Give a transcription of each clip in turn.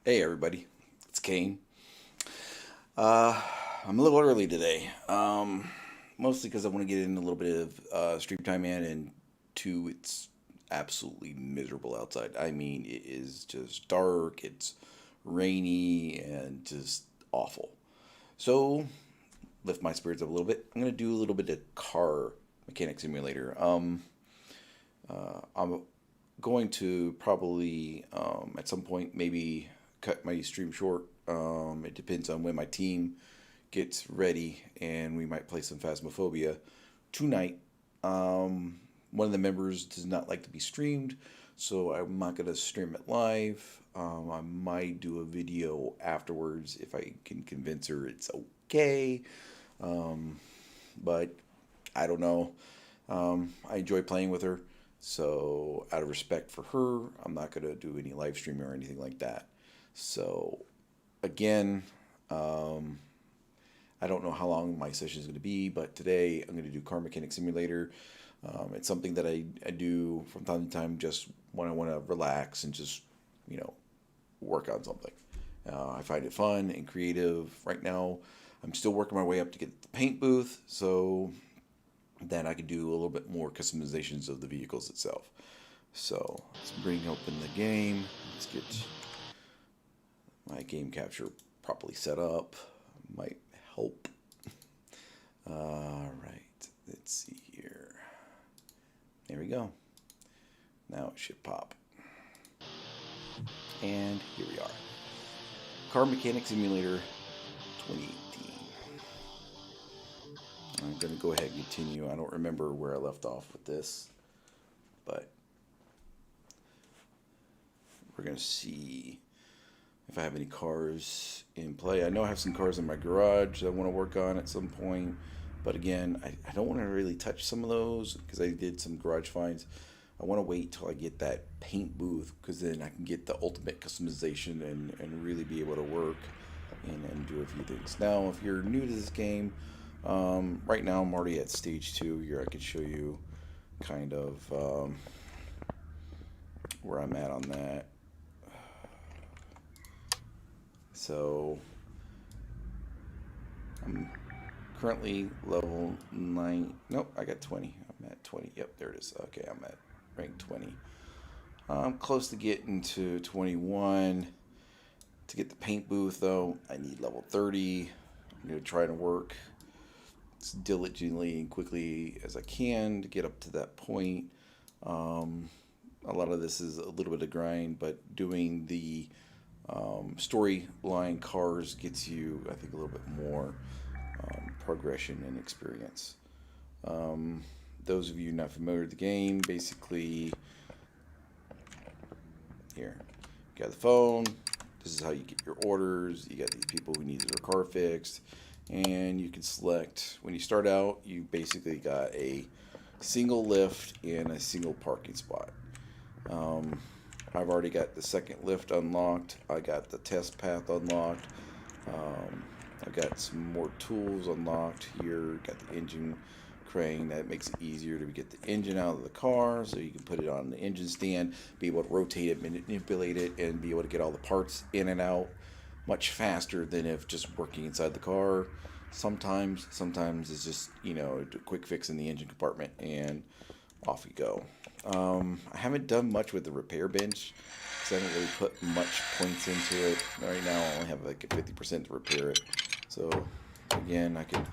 Hey everybody, it's Kane. Uh, I'm a little early today, mostly because I want to get in a little bit of stream time in, and two, it's absolutely miserable outside. I mean, it is just dark, it's rainy, and just awful. So, lift my spirits up a little bit. I'm gonna do a little bit of car mechanic simulator. I'm going to probably at some point maybe cut my stream short. It depends on when my team gets ready, and we might play some Phasmophobia tonight. One of the members does not like to be streamed, so I'm not going to stream it live. I might do a video afterwards if I can convince her it's okay, but I don't know. I enjoy playing with her, so out of respect for her, I'm not going to do any live streaming or anything like that. So, again, um, I don't know how long my session is going to be, but today I'm going to do Car Mechanic Simulator. It's something that I do from time to time just when I want to relax and just, you know, work on something. I find it fun and creative. Right now, I'm still working my way up to get the paint booth, so then I can do a little bit more customizations of the vehicles itself. So let's bring open the game. Let's get my game capture properly set up. Might help. All right, let's see here. There we go. Now it should pop. And here we are. Car Mechanic Simulator 2018. I'm going to go ahead and continue. I don't remember where I left off with this, but we're going to see if I have any cars in play. I know I have some cars in my garage that I want to work on at some point, but again, I don't want to really touch some of those because I did some garage finds. I want to wait till I get that paint booth because then I can get the ultimate customization and really be able to work and do a few things. Now, if you're new to this game, right now I'm already at stage 2 here. I could show you kind of where I'm at on that. So I'm currently level 9. Nope, I got 20. I'm at 20. Yep, there it is. Okay, I'm at rank 20. I'm close to getting to 21. To get the paint booth, though, I need level 30. I'm going to try to work as diligently and quickly as I can to get up to that point. A lot of this is a little bit of grind, but doing the storyline cars gets you, I think, a little bit more progression and experience. Those of you not familiar with the game, basically, here, you got the phone. This is how you get your orders. You got these people who need their car fixed, and you can select. When you start out, you basically got a single lift and a single parking spot. Um, I've already got the second lift unlocked. I got the test path unlocked. I've got some more tools unlocked here. Got the engine crane. That makes it easier to get the engine out of the car so you can put it on the engine stand, be able to rotate it, manipulate it, and be able to get all the parts in and out much faster than if just working inside the car. Sometimes it's just, a quick fix in the engine compartment and off you go. I haven't done much with the repair bench because I haven't really put much points into it. Right now I only have like a 50% to repair it. So again, I can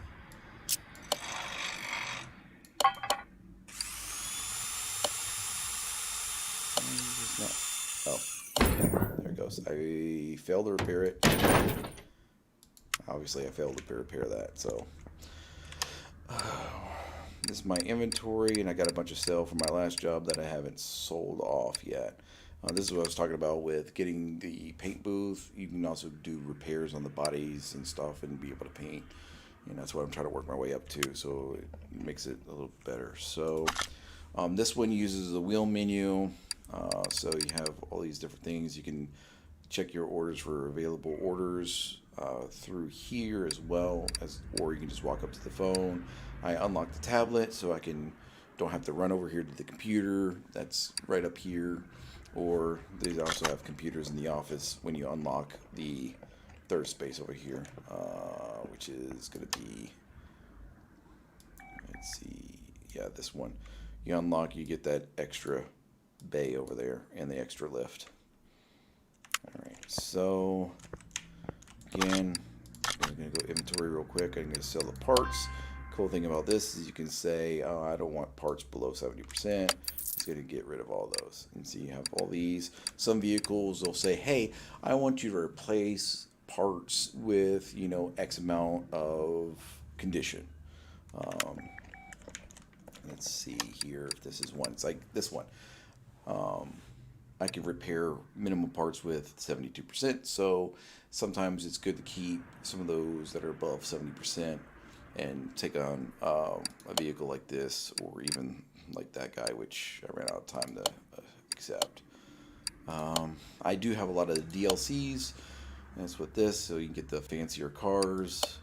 oh, there it goes. I failed to repair it. Obviously I failed to repair that, so this is my inventory, and I got a bunch of sale from my last job that I haven't sold off yet. This is what I was talking about with getting the paint booth. You can also do repairs on the bodies and stuff and be able to paint. And that's what I'm trying to work my way up to, so it makes it a little better. So this one uses the wheel menu. So you have all these different things. You can check your orders for available orders through here as well as, or you can just walk up to the phone. I unlocked the tablet so I don't have to run over here to the computer. That's right up here. or they also have computers in the office when you unlock the third space over here, which is going to be, let's see, yeah, this one. You unlock, you get that extra bay over there and the extra lift. Alright, so again, I'm going to go inventory real quick. I'm going to sell the parts. Cool thing about this is you can say, oh, I don't want parts below 70%. It's going to get rid of all those. And so you have all these. Some vehicles will say, hey, I want you to replace parts with, you know, X amount of condition. Let's see here if this is one. It's like this one. I can repair minimum parts with 72%. So sometimes it's good to keep some of those that are above 70% and take on a vehicle like this, or even like that guy, which I ran out of time to accept. I do have a lot of the DLCs. That's what this, so you can get the fancier cars.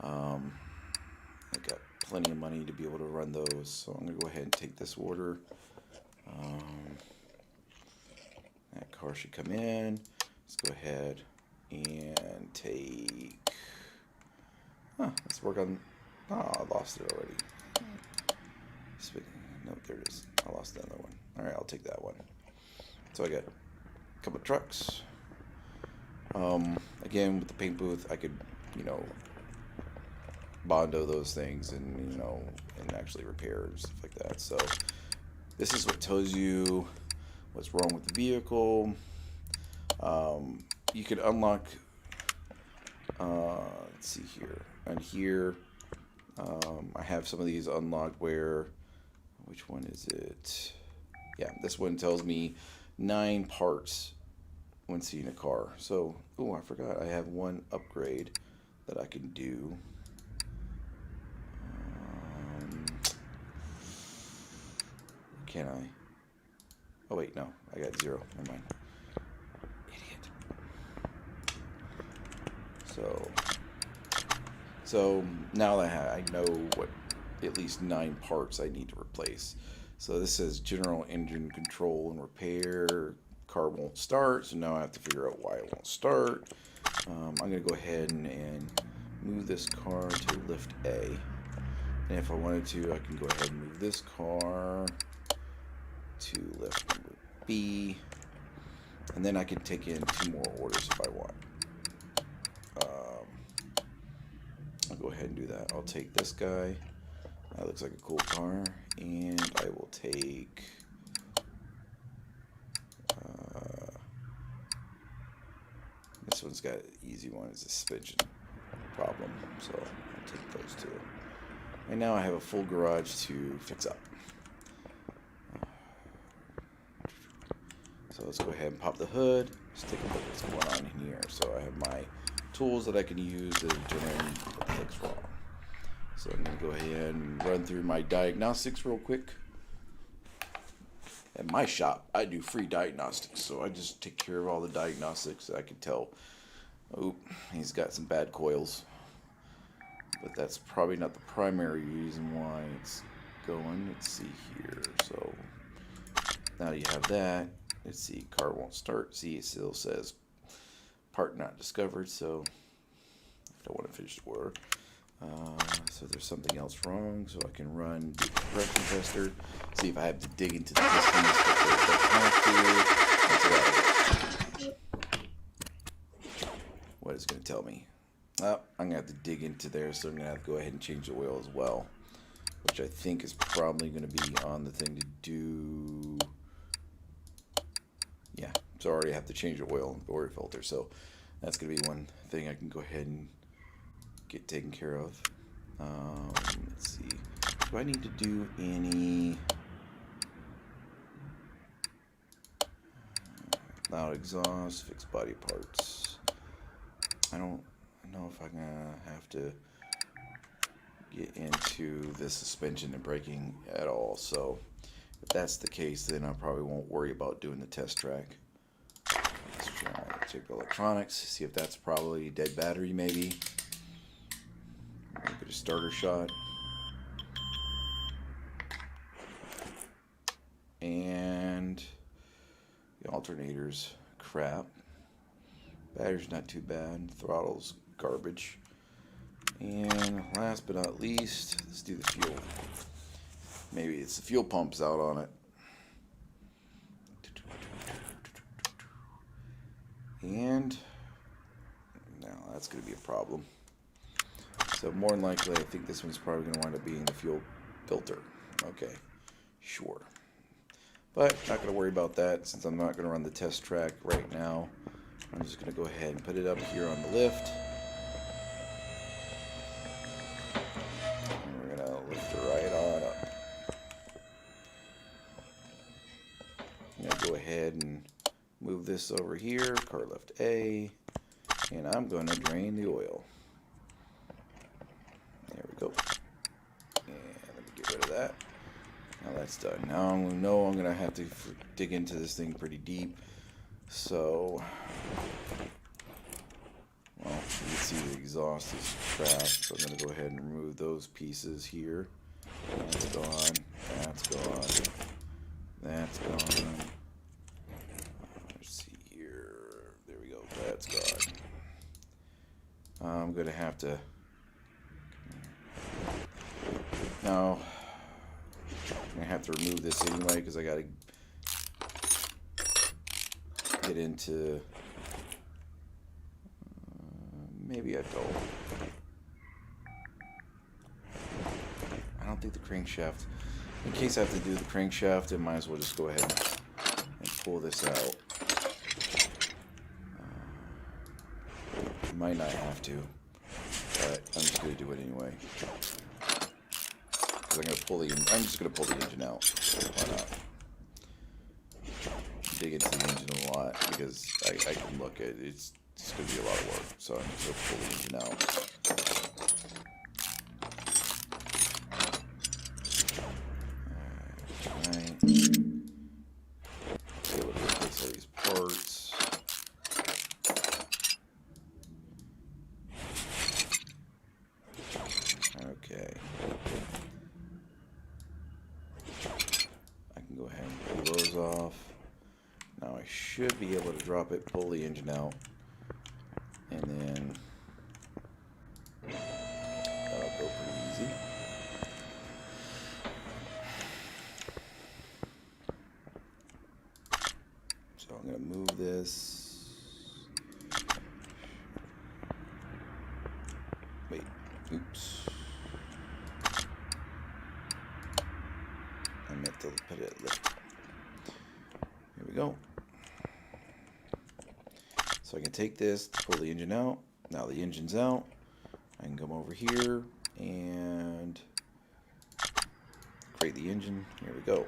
I got plenty of money to be able to run those, so I'm going to go ahead and take this order. That car should come in. Let's go ahead and take... let's work on... Oh, I lost it already. No, there it is. I lost the other one. Alright, I'll take that one. So I got a couple of trucks. Again, with the paint booth, I could, you know, bondo those things and, you know, and actually repair and stuff like that. So this is what tells you what's wrong with the vehicle. You could unlock, let's see here, and here, I have some of these unlocked where, which one is it? Yeah, this one tells me 9 parts when seeing a car. So, oh, I forgot, I have one upgrade that I can do. Can I? Oh wait, no, I got 0. Never mind. Idiot. So now that I know what at least 9 parts I need to replace. So this says general engine control and repair. Car won't start, so now I have to figure out why it won't start. I'm going to go ahead and move this car to lift A. And if I wanted to, I can go ahead and move this car to lift number B. And then I can take in 2 more orders if I want. I'll go ahead and do that. I'll take this guy. That looks like a cool car. And I will take... this one's got an easy one. It's a suspension problem. So I'll take those 2. And now I have a full garage to fix up. So let's go ahead and pop the hood. Let's take a look at what's going on in here. So I have my tools that I can use to determine what the heck's wrong. So I'm going to go ahead and run through my diagnostics real quick. At my shop, I do free diagnostics, so I just take care of all the diagnostics. I can tell, oh, he's got some bad coils. But that's probably not the primary reason why it's going. Let's see here. So now you have that. Let's see, car won't start. See, it still says part not discovered, so I don't want to finish the order. So there's something else wrong, so I can run the compression tester, see if I have to dig into the pistons, what it's going to tell me. I'm going to have to dig into there, so I'm going to have to go ahead and change the oil as well, which I think is probably going to be on the thing to do. Yeah, so I already have to change the oil and oil filter, so that's going to be one thing I can go ahead and get taken care of. Let's see. Do I need to do any loud exhaust, fixed body parts? I don't know if I'm gonna have to get into the suspension and braking at all. So if that's the case, then I probably won't worry about doing the test track. Let's try check the electronics, see if that's probably dead battery maybe. Give it a starter shot. And The alternator's crap. Battery's not too bad. Throttle's garbage. And last but not least, let's do the fuel. Maybe it's the fuel pump's out on it. And now that's going to be a problem. So more than likely, I think this one's probably going to wind up being the fuel filter. Okay, sure. But not going to worry about that since I'm not going to run the test track right now. I'm just going to go ahead and put it up here on the lift. And we're going to lift it right on up. I'm going to go ahead and move this over here, car lift A, and I'm going to drain the oil. There we go. And let me get rid of that. Now that's done. Now I know I'm going to have to dig into this thing pretty deep. So, well, you can see the exhaust is trapped, so I'm going to go ahead and remove those pieces here. That's gone. That's gone. That's gone. Let's see here. There we go. That's gone. I'm going to have to... Now, I'm going to have to remove this anyway because I got to get into... maybe I don't. I don't think the crankshaft... In case I have to do the crankshaft, I might as well just go ahead and pull this out. Might not have to, but I'm just going to do it anyway. Because I'm just going to pull the engine out. Why not? Dig into the engine a lot because I can look at it. It's going to be a lot of work, so I'm just going to pull the engine out. Okay. I can go ahead and pull those off. Now I should be able to drop it, pull the engine out, and then that'll go pretty easy. So I'm going to move this. Wait, oops. I meant to put it lift. Here we go. So I can take this, pull the engine out. Now the engine's out. I can come over here and create the engine. Here we go.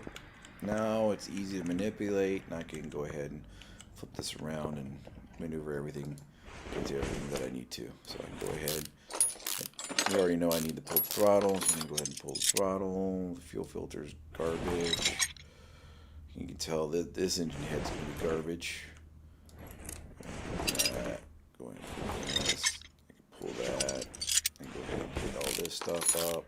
Now it's easy to manipulate, and I can go ahead and flip this around and maneuver everything into everything that I need to. So I can go ahead. You already know I need to pull the throttle, so I'm going to go ahead and pull the throttle. The fuel filter's garbage. You can tell that this engine head's going to be garbage. Go ahead and pull this. I can pull that. And go ahead and pick all this stuff up.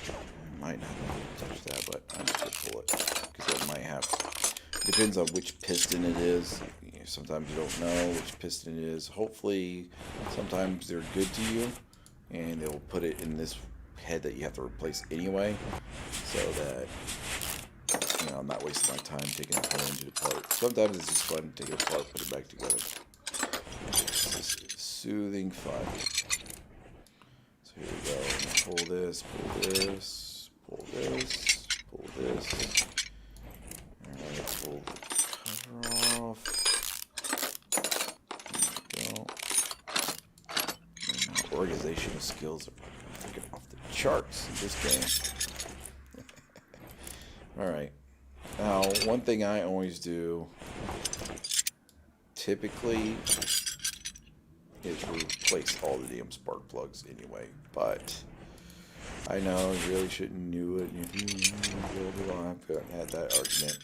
I might not be able to touch that, but I'm just going to pull it. Because I might have... Depends on which piston it is. Sometimes you don't know which piston it is. Hopefully, sometimes they're good to you, and they'll put it in this head that you have to replace anyway, so that I'm not wasting my time taking the whole engine apart. Sometimes it's just fun to take it apart, put it back together. It's just soothing fun. So here we go. Pull this, pull this, pull this, pull this. Alright, pull the cover off. Organizational skills are freaking off the charts in this game. Alright. Now, one thing I always do, typically, is replace all the damn spark plugs anyway. But, I know you really shouldn't do it. I've had that argument.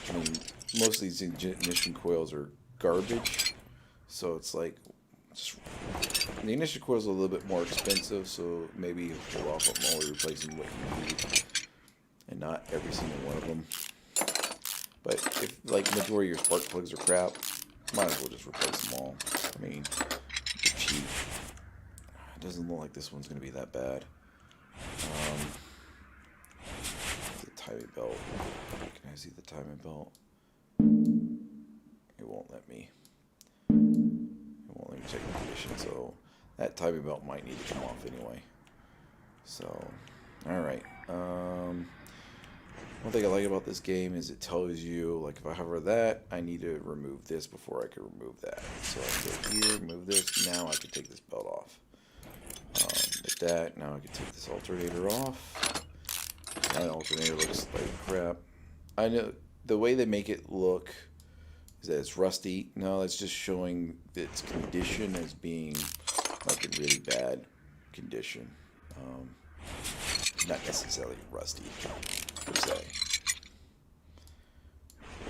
I mean, most of these ignition coils are garbage. So it's like, the ignition coil is a little bit more expensive, so maybe hold off on only replacing what you need, and not every single one of them. But if like majority of your spark plugs are crap, might as well just replace them all. I mean, they're cheap. It doesn't look like this one's going to be that bad. The timing belt. Can I see the timing belt? It won't let me. It won't let me check the condition, so that timing belt might need to come off anyway. So, alright. One thing I like about this game is it tells you, like, if I hover that, I need to remove this before I can remove that. So I can go here, remove this, now I can take this belt off. With that, now I can take this alternator off. That alternator looks like crap. I know the way they make it look is that it's rusty. No, that's just showing its condition as being like a really bad condition. Not necessarily rusty, per se.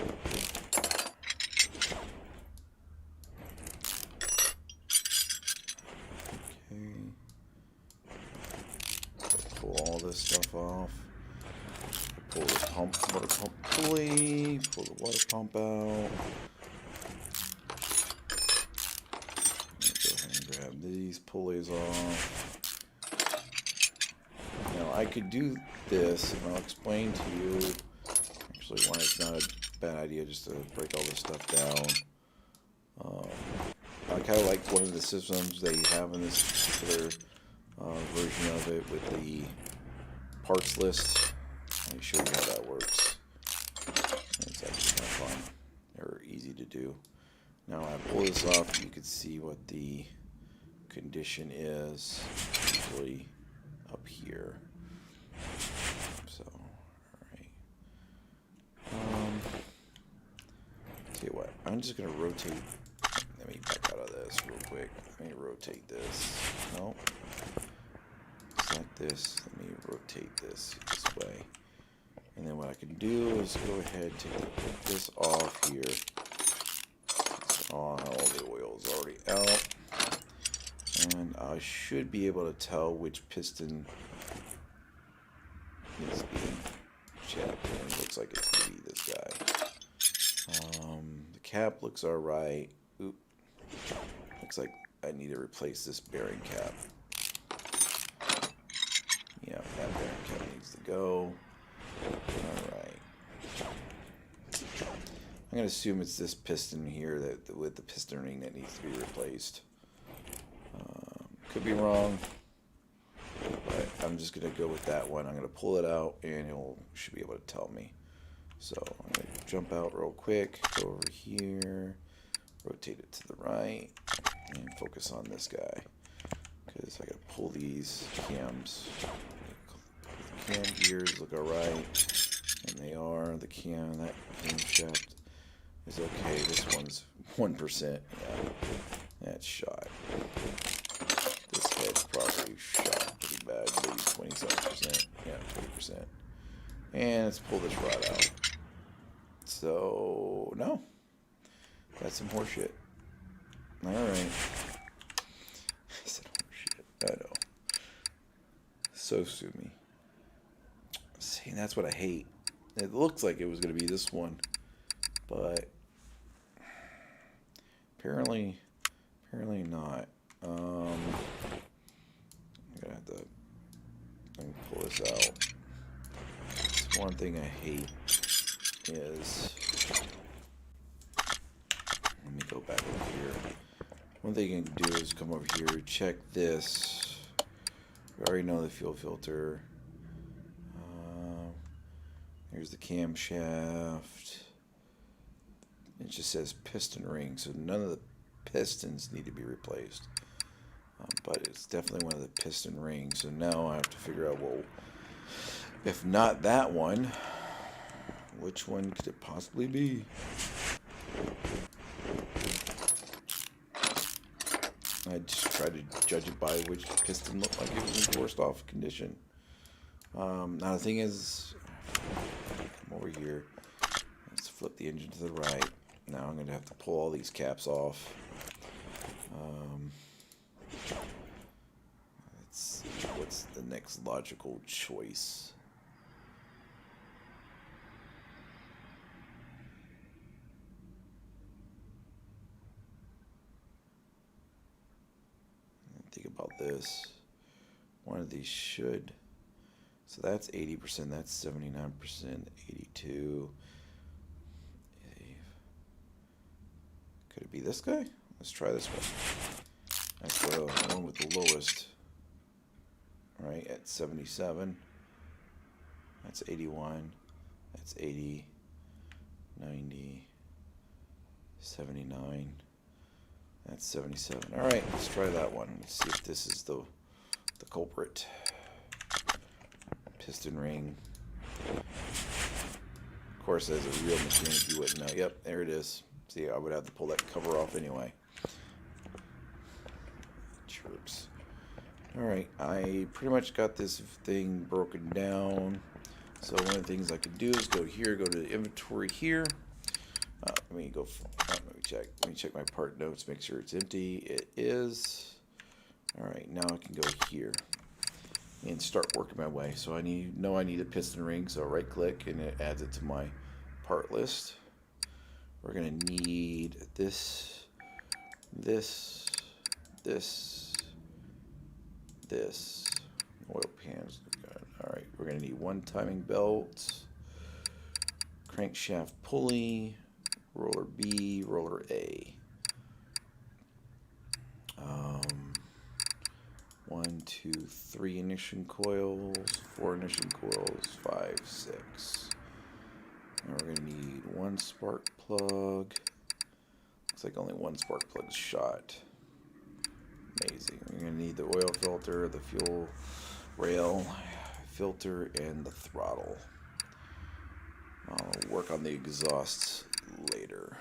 Okay. Pull all this stuff off. Pull the water pump pulley. Pull the water pump out. Go ahead and grab these pulleys off. Now I could do this, and I'll explain to you actually why it's not a bad idea just to break all this stuff down. I kind of like one of the systems they have in this particular version of it with the parts list. Let me show you how that works. It's actually kind of fun or easy to do. Now I pull this off, you can see what the condition is usually up here. So, alright. Tell you what, I'm just going to rotate. Let me back out of this real quick. Let me rotate this. Nope. It's like this. Let me rotate this way. And then what I can do is go ahead and take this off here. All the oil is already out. And I should be able to tell which piston is being checked. And it looks like it's going to be this guy. The cap looks alright. Oop. Looks like I need to replace this bearing cap. Yeah, that bearing cap needs to go. Alright. I'm going to assume it's this piston here that with the piston ring that needs to be replaced. Could be wrong, but I'm just going to go with that one. I'm going to pull it out, and it should be able to tell me. So I'm going to jump out real quick, go over here, rotate it to the right, and focus on this guy. Because I got to pull these cams. The cam gears look alright, and they are. That camshaft is okay. This one's 1%. Yeah, that's shot. This head's probably shot pretty bad, maybe 27%. Yeah, 20%. And let's pull this rod out. So, no. That's some horseshit. Alright. I said horseshit. I know. So sue me. See, that's what I hate. It looks like it was going to be this one. But apparently not. I'm gonna have to pull this out. It's one thing I hate is, let me go back over here. One thing you can do is come over here, check this. We already know the fuel filter. Here's the camshaft. It just says piston ring, so none of the pistons need to be replaced. But it's definitely one of the piston rings. So now I have to figure out, well, if not that one, which one could it possibly be? I just try to judge it by which piston looked like it was in worst off condition. Now the thing is, come over here. Let's flip the engine to the right. Now I'm going to have to pull all these caps off. Let's see, what's the next logical choice? about this. One of these should. So that's 80%. That's 79%. 82. Could it be this guy? Let's try this one. That's the one with the lowest. Right, at 77. That's 81. That's 80. 90. 79. That's 77. Alright, let's try that one. Let's see if this is the culprit. Piston ring. Of course, as a real mechanic, you wouldn't know. Yep, there it is. See, I would have to pull that cover off anyway. Chirps. Alright, I pretty much got this thing broken down. So one of the things I can do is go here, go to the inventory here. Let me go. Let me check. Let me check my part notes. Make sure it's empty. It is. All right. Now I can go here and start working my way. So I need a piston ring. So right click and it adds it to my part list. We're gonna need this, oil pans. All right. We're gonna need one timing belt, crankshaft pulley. Roller B, roller A. 1, 2, 3 ignition coils, 4 ignition coils, 5, 6. Now we're going to need one spark plug. Looks like only one spark plug shot. Amazing. We're going to need the oil filter, the fuel rail filter, and the throttle. I'll work on the exhausts later.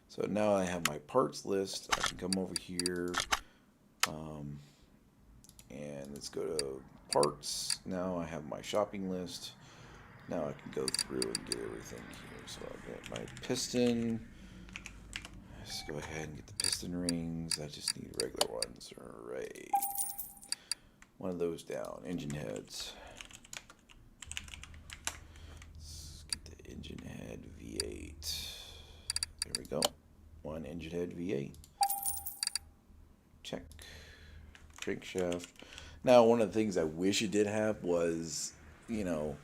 So now I have my parts list. I can come over here and let's go to parts. Now I have my shopping list. Now I can go through and get everything here. So I'll get my piston. Let's go ahead and get the piston rings. I just need regular ones. Alright. One of those down. Engine heads. Engine head V8. There we go. One engine head V8. Check. Crankshaft. Now, one of the things I wish it did have was, you know,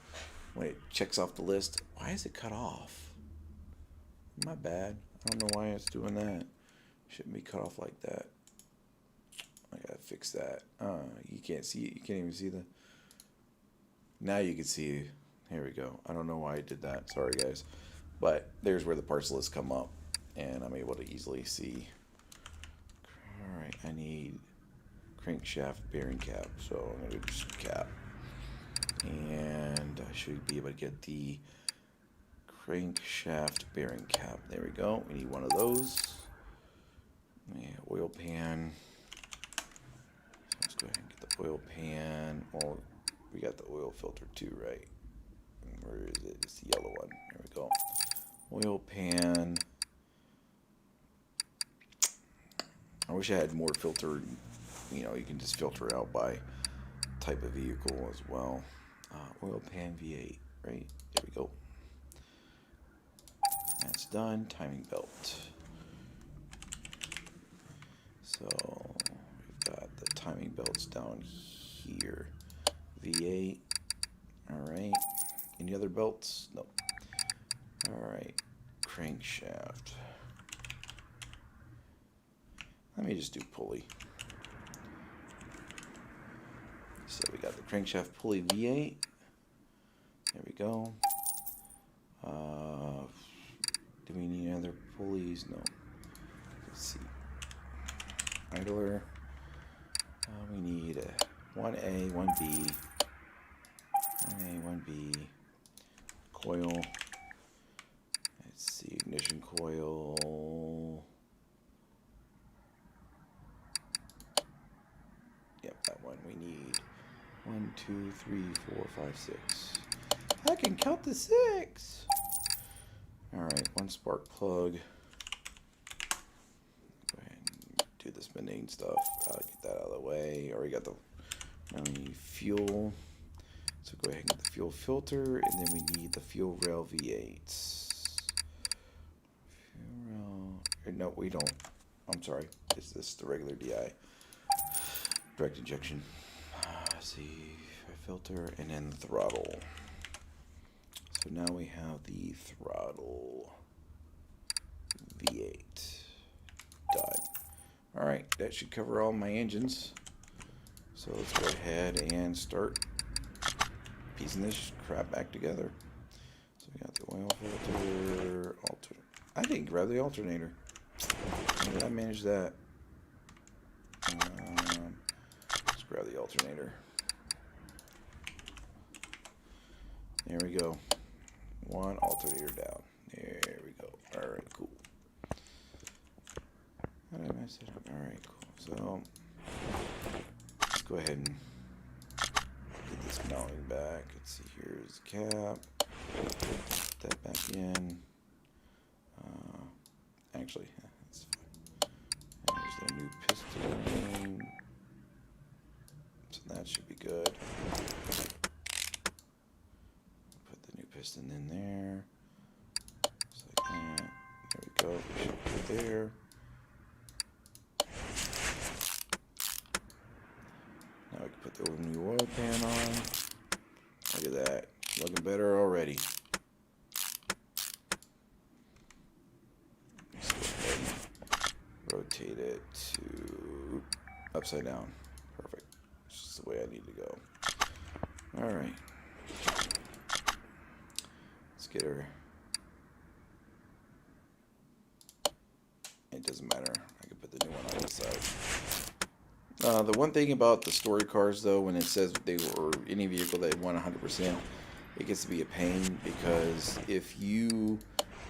when it checks off the list, why is it cut off? My bad. I don't know why it's doing that. Shouldn't be cut off like that. I gotta fix that. You can't see it. You can't even see the. Now you can see. Here we go. I don't know why I did that. Sorry, guys. But there's where the parts list come up. And I'm able to easily see. Alright, I need crankshaft bearing cap. So I'm going to do just cap. And I should be able to get the crankshaft bearing cap. There we go. We need one of those. Yeah, oil pan. Let's go ahead and get the oil pan. Well, we got the oil filter too, right? Where is it? It's the yellow one. There we go. Oil pan. I wish I had more filter. You know, you can just filter out by type of vehicle as well. Oil pan V8, right? There we go. That's done. Timing belt. So we've got the timing belts down here. V8. All right. Any other belts? Nope. All right. Crankshaft. Let me just do pulley. So we got the crankshaft pulley V8. There we go. Do we need other pulleys? No. Let's see. Idler. We need a 1A, 1B. 1A, 1B. Coil. Let's see. Ignition coil. Yep, that one we need. 1, 2, 3, 4, 5, 6. I can count to 6. Alright, one spark plug. Go ahead and do this mundane stuff. Get that out of the way. Already got the. Now we need fuel. So go ahead and get the fuel filter, and then we need the fuel rail V8s. Fuel rail. No, we don't. I'm sorry. Is this the regular DI? direct injection. Let's see, filter, and then throttle. So now we have the throttle V8. Done. All right, that should cover all my engines. So let's go ahead and start piecing this crap back together. So we got the oil filter, alternator. I didn't grab the alternator. How did I manage that? Let's grab the alternator. There we go. One alternator down. There we go. All right, cool. How did I mess it up? All right, cool. So let's go ahead and get this mounting back. Let's see. Here's the cap. Put that back in. Actually, that's fine. There's the new piston. So that should be good. Put the new piston in there. Just like that. There we go. We should put it there. Now we can put the new oil pan on. Look at that. Looking better already. Rotate it to upside down. Perfect. It's just the way I need to go. All right. Let's get her. It doesn't matter. I can put the new one on the side. The one thing about the story cars, though, when it says they were any vehicle that won 100%, it gets to be a pain because if you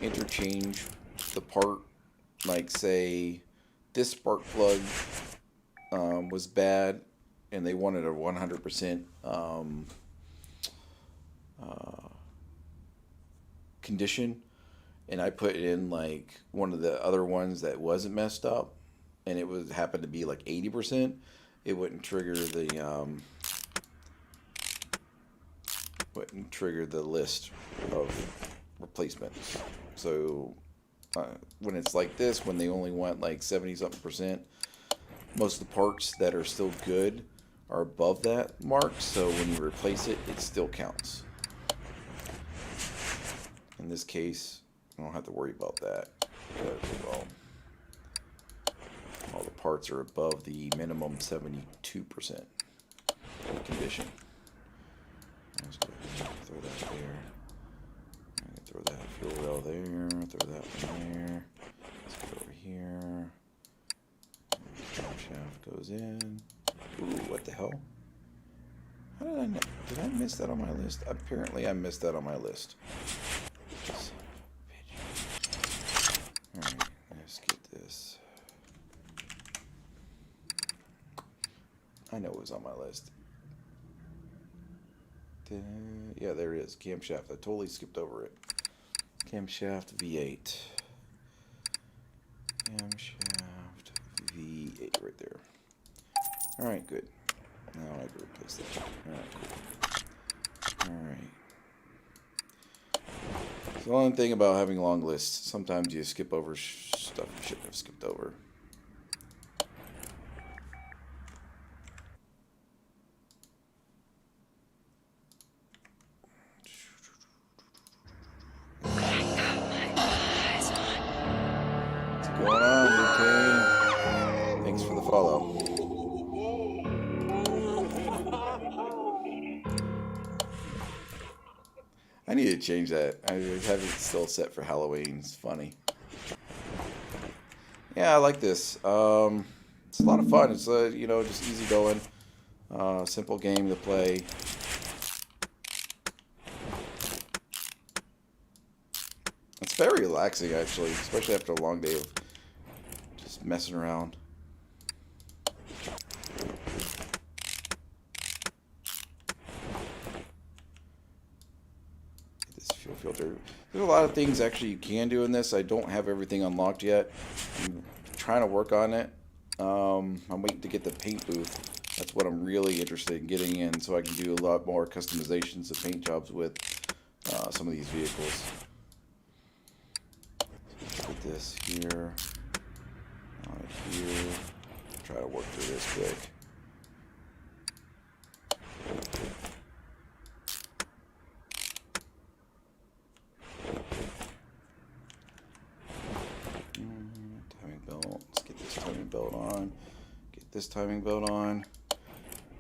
interchange the part, like say this spark plug was bad and they wanted a 100% condition, and I put in like one of the other ones that wasn't messed up and it was happened to be like 80%, it wouldn't trigger the list of replacements. So when it's like this, when they only want like 70-something%, most of the parts that are still good are above that mark, so when you replace it, it still counts. In this case, I don't have to worry about that because, well, all the parts are above the minimum 72% condition. Let's go ahead and throw that there. Throw that fuel rail there, throw that one there. Let's go over here. Shaft goes in. Ooh, what the hell? How did I miss that on my list? Apparently I missed that on my list. Alright, let's get this. I know it was on my list. Yeah, there it is. Camshaft. I totally skipped over it. Camshaft V8. Camshaft V8 right there. Alright, good. Now I have to replace that. Alright, cool. Alright. So the only thing about having long lists, sometimes you skip over stuff you shouldn't have skipped over. What's going on, Kane? Thanks for the follow. I need to change that. I have it still set for Halloween. It's funny. Yeah, I like this. It's a lot of fun. It's you know, just easy going, simple game to play. It's very relaxing, actually, especially after a long day of just messing around. Filter. There's a lot of things actually you can do in this. I don't have everything unlocked yet. I'm trying to work on it. I'm waiting to get the paint booth. That's what I'm really interested in getting in, so I can do a lot more customizations of paint jobs with some of these vehicles. So let's put this here, here. Try to work through this quick. this timing belt on.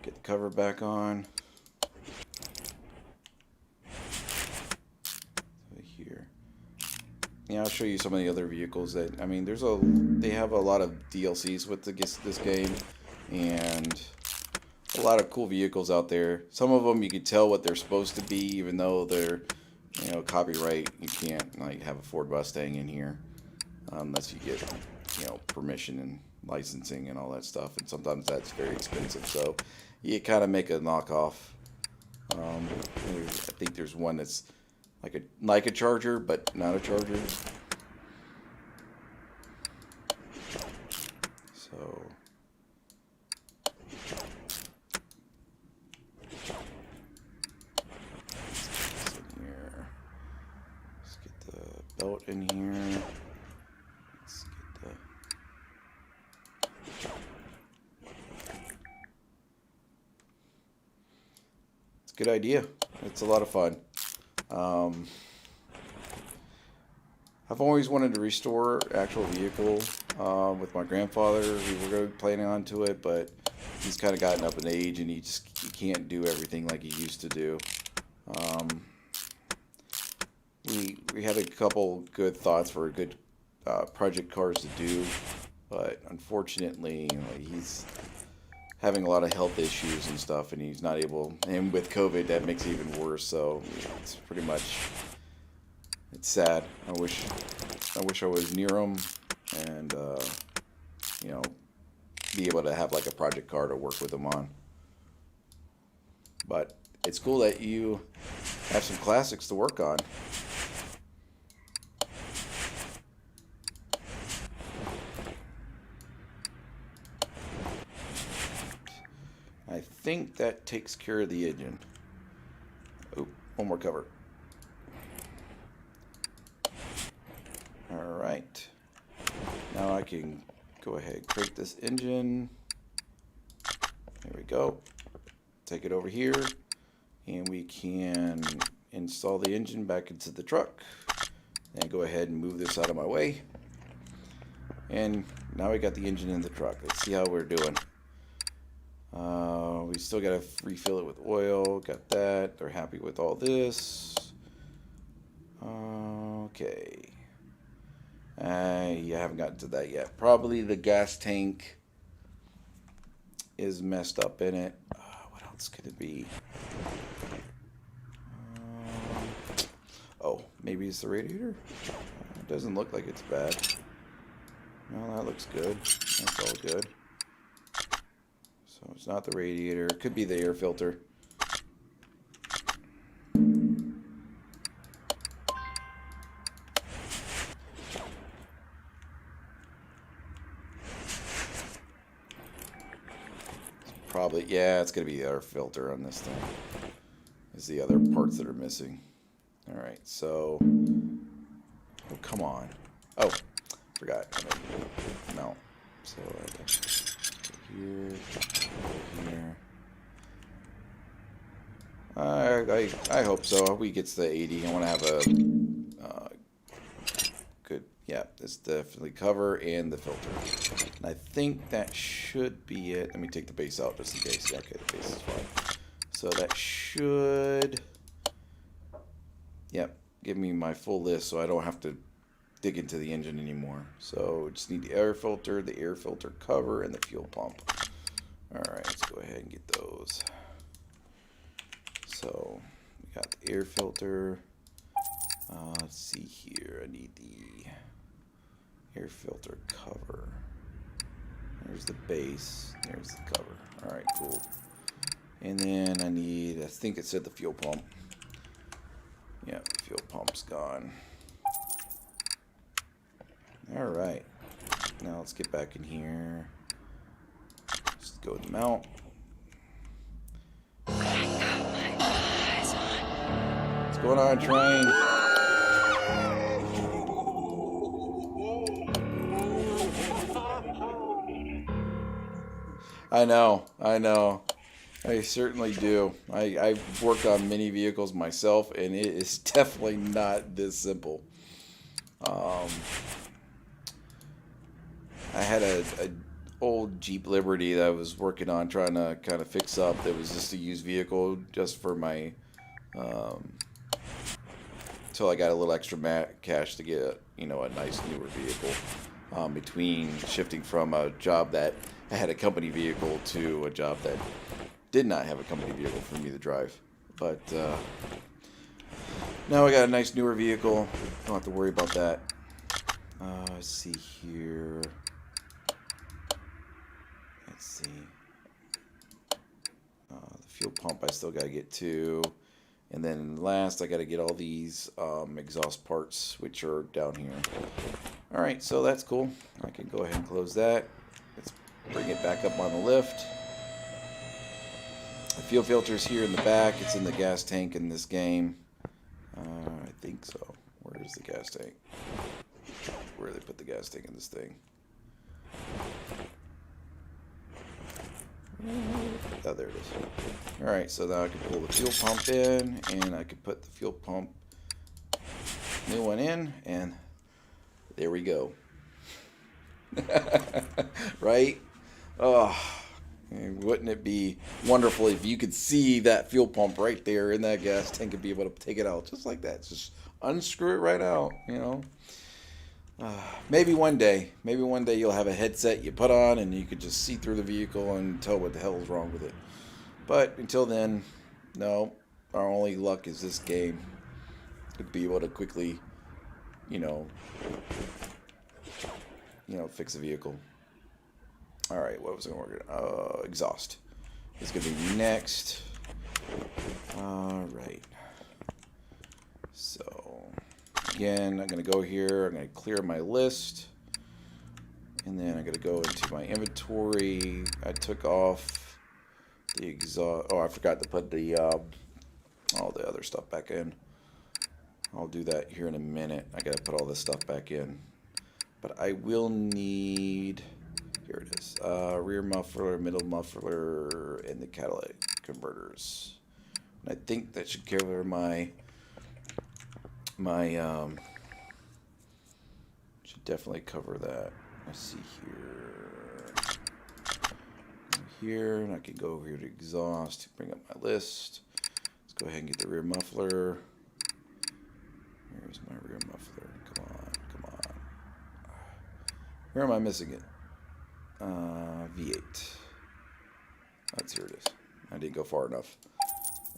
Get the cover back on. Here. Yeah, I'll show you some of the other vehicles that, I mean, they have a lot of DLCs with this game, and a lot of cool vehicles out there. Some of them you can tell what they're supposed to be, even though they're, copyright. You can't like have a Ford Mustang in here unless you get, permission and licensing and all that stuff. And sometimes that's very expensive. So you kind of make a knockoff. I think there's one that's like a Charger, but not a Charger. So. Belt in here. Let's get it's a good idea. It's a lot of fun. I've always wanted to restore actual vehicle with my grandfather. We were really planning on to it, but he's kind of gotten up in age and he can't do everything like he used to do. We had a couple good thoughts for good project cars to do, but unfortunately, he's having a lot of health issues and stuff, and he's not able. And with COVID, that makes it even worse. So it's pretty much, it's sad. I wish I was near him and be able to have like a project car to work with him on. But it's cool that you have some classics to work on. I think that takes care of the engine. Oh, one more cover. Alright. Now I can go ahead and crank this engine. There we go. Take it over here. And we can install the engine back into the truck. And go ahead and move this out of my way. And now we got the engine in the truck. Let's see how we're doing. We still got to refill it with oil. Got that. They're happy with all this. Okay. Yeah, I haven't gotten to that yet. Probably the gas tank is messed up in it. What else could it be? Oh, maybe it's the radiator? It doesn't look like it's bad. No, that looks good. That's all good. So it's not the radiator. It could be the air filter. Probably, yeah, it's going to be the air filter on this thing. Is the other parts that are missing. Alright, so... Oh, come on. Oh, forgot. No. So, here, here. I hope so. We gets the 80. I want to have a good, yeah, this definitely cover and the filter. And I think that should be it. Let me take the base out just in case. Yeah, okay, the base is fine. So that should, yep, give me my full list so I don't have to dig into the engine anymore. So we just need the air filter cover, and the fuel pump. Alright, let's go ahead and get those. So we got the air filter. Let's see here. I need the air filter cover. There's the base. There's the cover. Alright, cool. And then I need, I think it said the fuel pump. Yeah, the fuel pump's gone. Alright. Now let's get back in here. Just go with the mount. What's going on, train? I know. I certainly do. I've worked on many vehicles myself, and it is definitely not this simple. I had a old Jeep Liberty that I was working on trying to kind of fix up. That was just a used vehicle just for my until I got a little extra cash to get a nice newer vehicle. Between shifting from a job that had a company vehicle to a job that did not have a company vehicle for me to drive. But now I got a nice newer vehicle. Don't have to worry about that. Let's see here. Let's see. The fuel pump I still got to get to. And then last I got to get all these exhaust parts, which are down here. Alright, so that's cool. I can go ahead and close that. Let's bring it back up on the lift. The fuel filter's here in the back. It's in the gas tank in this game. I think so. Where is the gas tank? Where they put the gas tank in this thing? Oh, there it is. Alright, so now I can pull the fuel pump in, and I can put the fuel pump new one in, and there we go. Right? Oh, wouldn't it be wonderful if you could see that fuel pump right there in that gas tank and be able to take it out just like that? Just unscrew it right out, Maybe one day you'll have a headset you put on and you could just see through the vehicle and tell what the hell is wrong with it. But until then, no. Our only luck is this game. To be able to quickly, fix a vehicle. All right, what was I going to work? Exhaust is going to be next. All right. So again, I'm going to go here. I'm going to clear my list, and then I'm going to go into my inventory. I took off the exhaust. Oh, I forgot to put the all the other stuff back in. I'll do that here in a minute. I got to put all this stuff back in. But I will need, here it is, rear muffler, middle muffler, and the catalytic converters. And I think that should cover my should definitely cover that. Let's see here, and I can go over here to exhaust, bring up my list. Let's go ahead and get the rear muffler. Here's my rear muffler. Come on. Where am I missing it? V8. That's here it is. I didn't go far enough.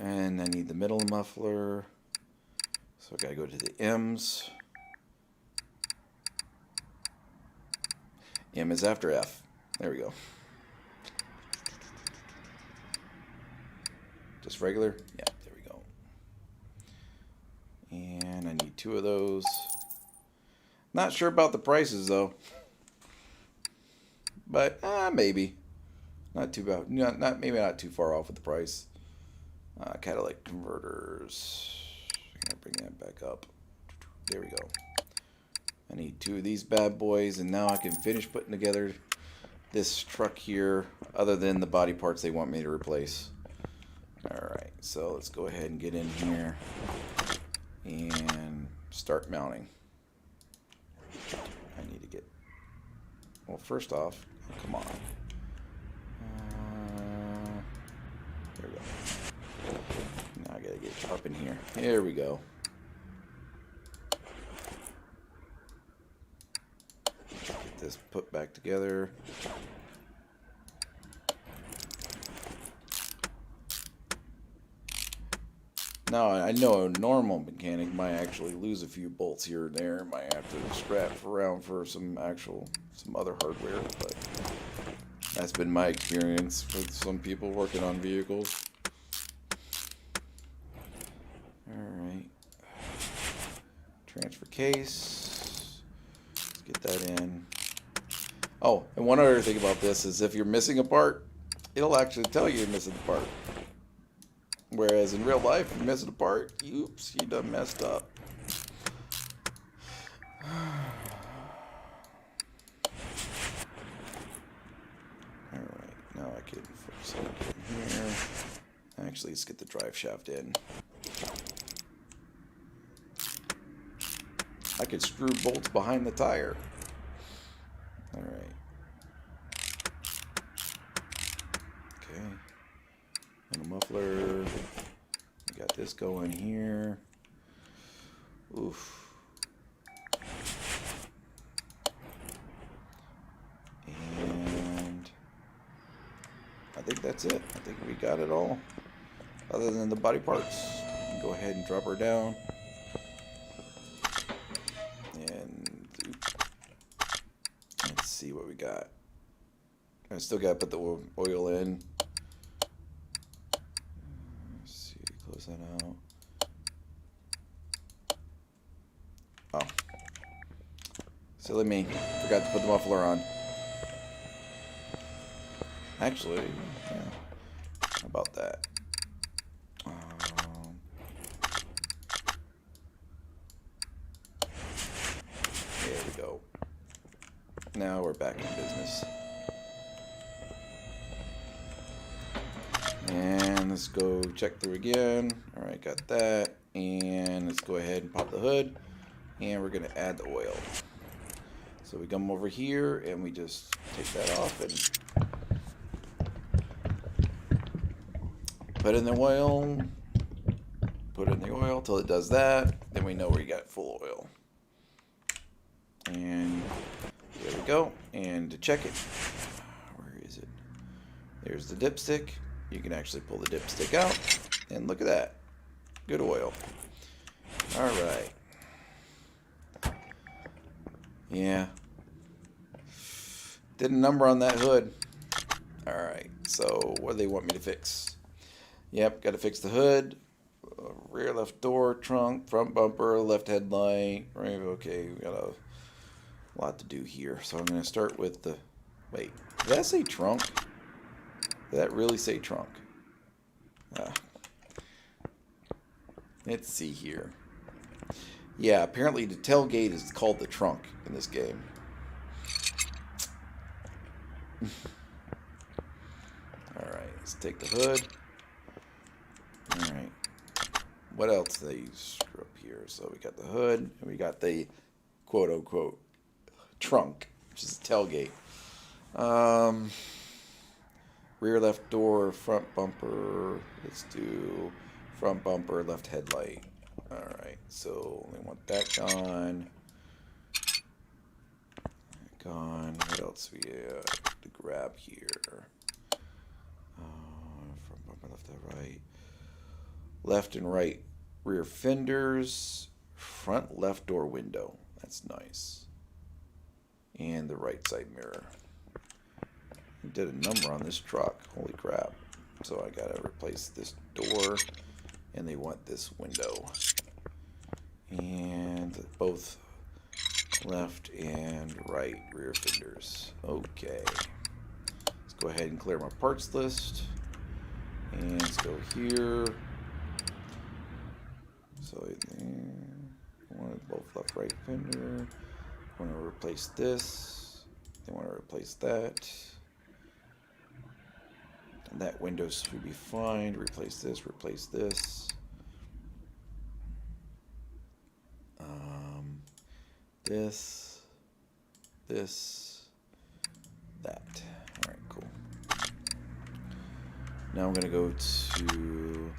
And I need the middle muffler. So I gotta go to the M's. M is after F. There we go. Just regular? Yeah, there we go. And I need 2 of those. Not sure about the prices though. But maybe. Not too bad. Maybe not too far off with the price. Catalytic converters. I'm gonna bring that back up. There we go. I need 2 of these bad boys, and now I can finish putting together this truck here, other than the body parts they want me to replace. Alright, so let's go ahead and get in here and start mounting. I need to get, well, first off, come on. There we go. Now I gotta get up in here. There we go. Get this put back together. Now I know a normal mechanic might actually lose a few bolts here and there. Might have to scrap around for some other hardware, but that's been my experience with some people working on vehicles. Alright. Transfer case. Let's get that in. Oh, and one other thing about this is if you're missing a part, it'll actually tell you you're missing the part. Whereas in real life, if you're missing a part, oops, you done messed up. Alright, now I can focus on getting here. Actually, let's get the drive shaft in. I could screw bolts behind the tire. Alright. And a muffler. We got this going here. Oof. And I think that's it. I think we got it all. Other than the body parts. Go ahead and drop her down. And let's see what we got. I still got to put the oil in. Let's see, close that out. Oh. Silly me. Forgot to put the muffler on. Actually, yeah. How about that? There we go. Now we're back in business. And let's go check through again. Alright, got that. And let's go ahead and pop the hood. And we're going to add the oil. So we come over here and we just take that off and put in the oil. Put in the oil till it does that. Then we know we got full oil. And there we go. And to check it, where is it? There's the dipstick. You can actually pull the dipstick out. And look at that. Good oil. Alright. Yeah. Did a number on that hood. Alright. So what do they want me to fix? Yep. Got to fix the hood. Rear left door, trunk, front bumper, left headlight. Right. Okay. We got a lot to do here. So I'm going to start with the... Wait. Did that say trunk? Did that really say trunk? Let's see here. Yeah, apparently the tailgate is called the trunk in this game. Alright, let's take the hood. Alright. What else did they screw up here? So we got the hood, and we got the quote-unquote trunk, which is the tailgate. Rear left door, front bumper. Let's do front bumper, left headlight. Alright, so we want that gone. Gone. What else we have to grab here? Front bumper, left and right. Left and right rear fenders. Front left door window. That's nice. And the right side mirror. I did a number on this truck. Holy crap. So I gotta replace this door. And they want this window. And both left and right rear fenders. Okay. Let's go ahead and clear my parts list. And let's go here. So I want both left right fender. I want to replace this. They want to replace that. And that window should be fine. Replace this, replace this. This, that. Alright, cool. Now I'm going to go to,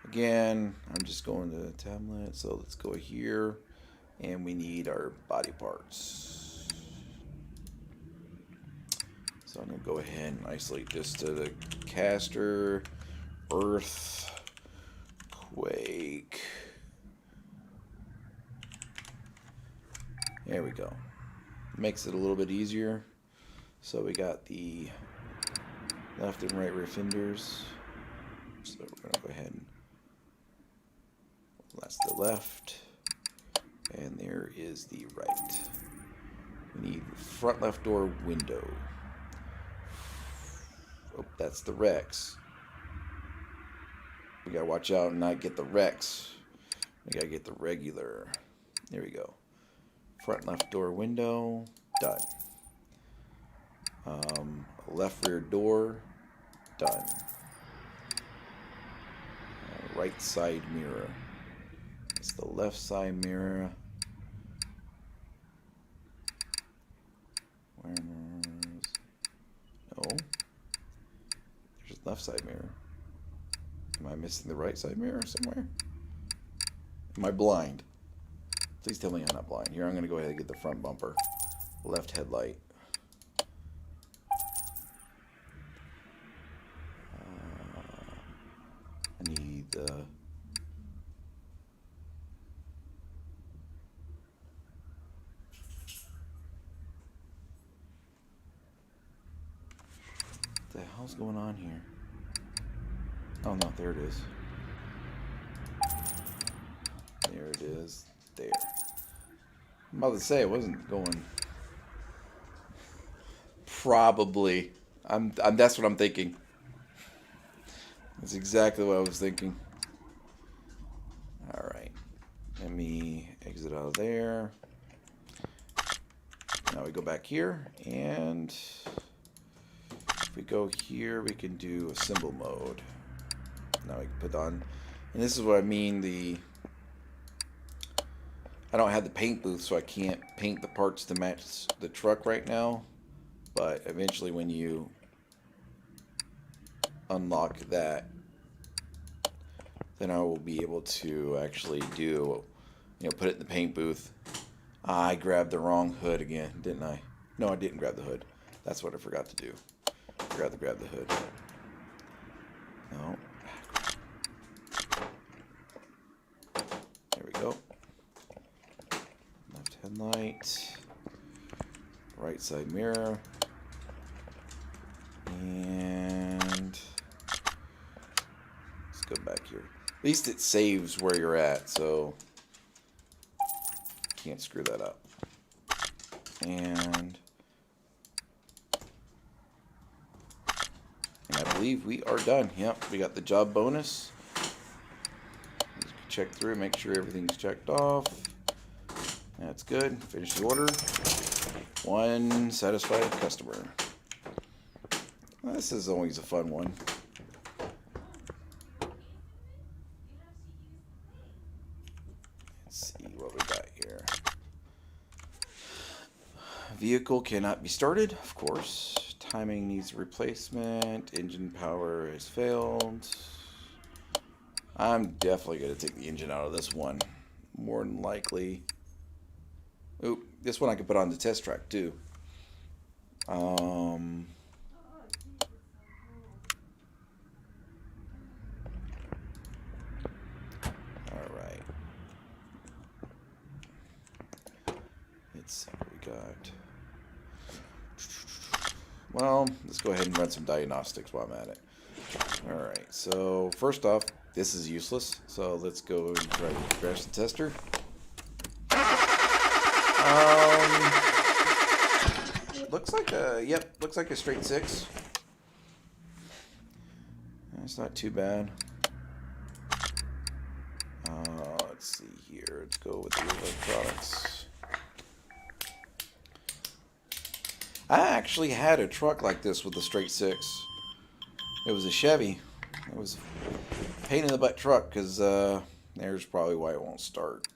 again, I'm just going to tablet. So let's go here. And we need our body parts. So I'm going to go ahead and isolate this to the caster, earth, quake. There we go. Makes it a little bit easier. So we got the left and right rear fenders. So we're going to go ahead and that's the left. And there is the right. We need front left door window. Oh, that's the Rex. We gotta watch out and not get the Rex. We gotta get the regular. There we go. Front left door window. Done. Left rear door. Done. Right side mirror. It's the left side mirror. Where's... No. There's left side mirror. Am I missing the right side mirror somewhere? Am I blind? Please tell me I'm not blind. Here, I'm going to go ahead and get the front bumper. Left headlight. I need the... What the hell's going on here? Oh no, there it is. There it is. There. I'm about to say it wasn't going. Probably. That's what I'm thinking. That's exactly what I was thinking. All right. Let me exit out of there. Now we go back here, and if we go here, we can do assemble mode. Now we can put on, and this is what I mean, I don't have the paint booth, so I can't paint the parts to match the truck right now, but eventually when you unlock that, then I will be able to actually do, put it in the paint booth. I grabbed the wrong hood again, didn't I? No, I didn't grab the hood. That's what I forgot to do. I forgot to grab the hood. No. There we go. Left headlight. Right side mirror. And let's go back here. At least it saves where you're at, so can't screw that up. And I believe we are done. Yep, we got the job bonus. Check through, make sure everything's checked off. That's good. Finish the order. One satisfied customer. Well, this is always a fun one. Let's see what we got here. Vehicle cannot be started, of course. Timing needs replacement. Engine power has failed. I'm definitely going to take the engine out of this one. More than likely. Oop, this one I could put on the test track too. Alright. Let's see what we got. Well, let's go ahead and run some diagnostics while I'm at it. Alright, so first off, this is useless, so let's go and try to crash the tester. Looks like a straight 6. That's not too bad. Let's see here. Let's go with the electronics. I actually had a truck like this with a straight 6. It was a Chevy. It was a pain in the butt truck because there's probably why it won't start.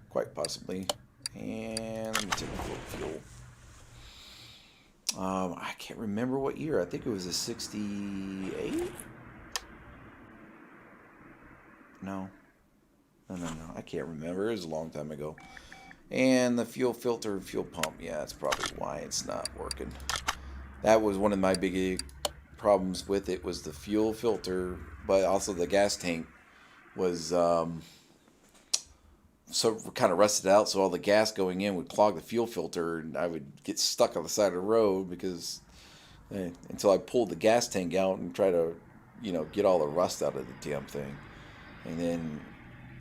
Quite possibly. And let me take a little fuel. I can't remember what year. I think it was a 68? No. No. I can't remember. It was a long time ago. And the fuel filter and fuel pump. Yeah, that's probably why it's not working. That was one of my big problems with it, was the fuel filter, but also the gas tank was so kind of rusted out, so all the gas going in would clog the fuel filter, and I would get stuck on the side of the road because until I pulled the gas tank out and try to, get all the rust out of the damn thing. And then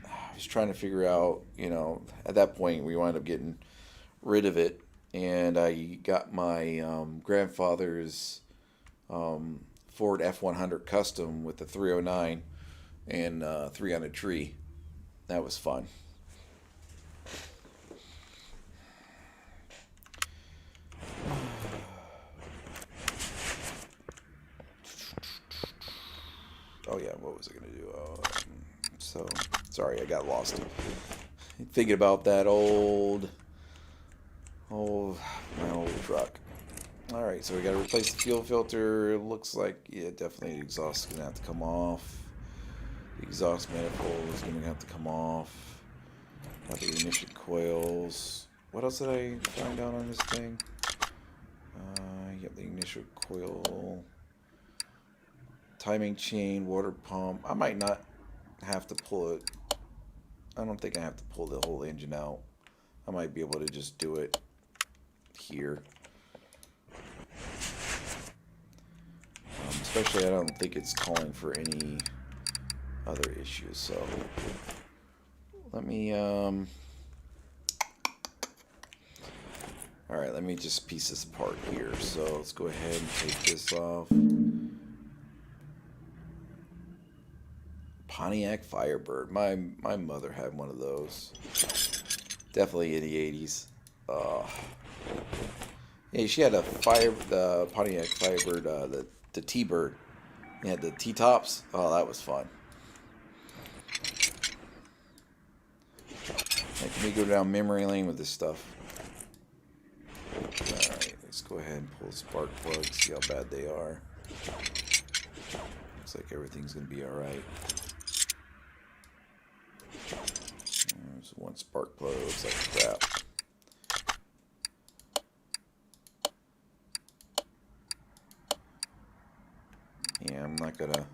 I was trying to figure out, at that point we wound up getting rid of it, and I got my grandfather's Ford F100 Custom with the 309 and 300 tree. That was fun. Oh yeah, what was I gonna do? So sorry, I got lost thinking about that my old truck. Alright, so we gotta replace the fuel filter. It looks like, yeah, definitely the exhaust is gonna have to come off. The exhaust manifold is gonna have to come off. Got the ignition coils. What else did I find out on this thing? You got the ignition coil. Timing chain, water pump. I might not have to pull it. I don't think I have to pull the whole engine out. I might be able to just do it here. Especially, I don't think it's calling for any other issues. So let me all right, let me just piece this apart here. So let's go ahead and take this off. Pontiac Firebird. My mother had one of those. Definitely in the 80s. Yeah, she had the Pontiac Firebird, the T-Bird. It had the T-tops. Oh, that was fun. Let me go down memory lane with this stuff. Alright, let's go ahead and pull the spark plugs, see how bad they are. Looks like everything's going to be alright. There's one spark plug that looks like crap. Yeah, I'm not going to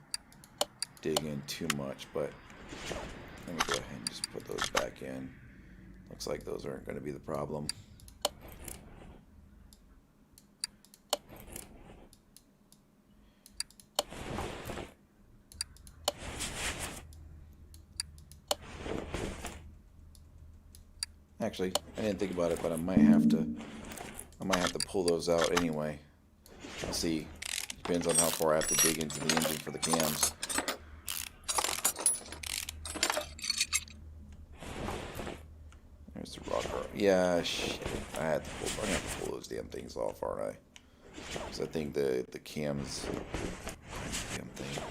dig in too much, but let me go ahead and just put those back in. Looks like those aren't going to be the problem. Actually, I didn't think about it, but I might have to pull those out anyway. I'll see. Depends on how far I have to dig into the engine for the cams. There's the rocker. Yeah, shit. I'm gonna have to pull those damn things off, aren't I? Because I think the cams. Damn thing.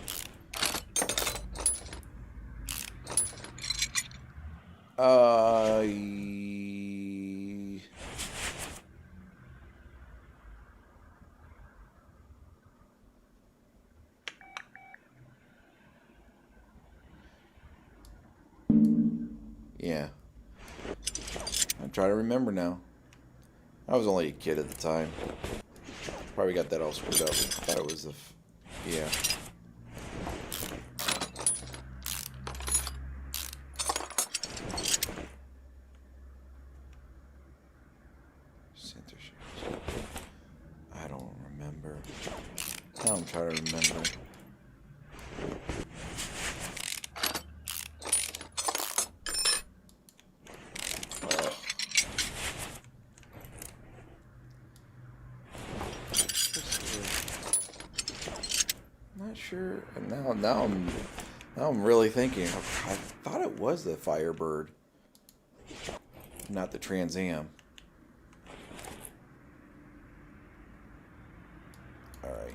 Yeah. I'm trying to remember now. I was only a kid at the time. Probably got that all screwed up. I thought it was yeah. Center shift. I don't remember. Now I'm trying to remember. Sure. And now I'm really thinking. I thought it was the Firebird, not the Trans Am. All right.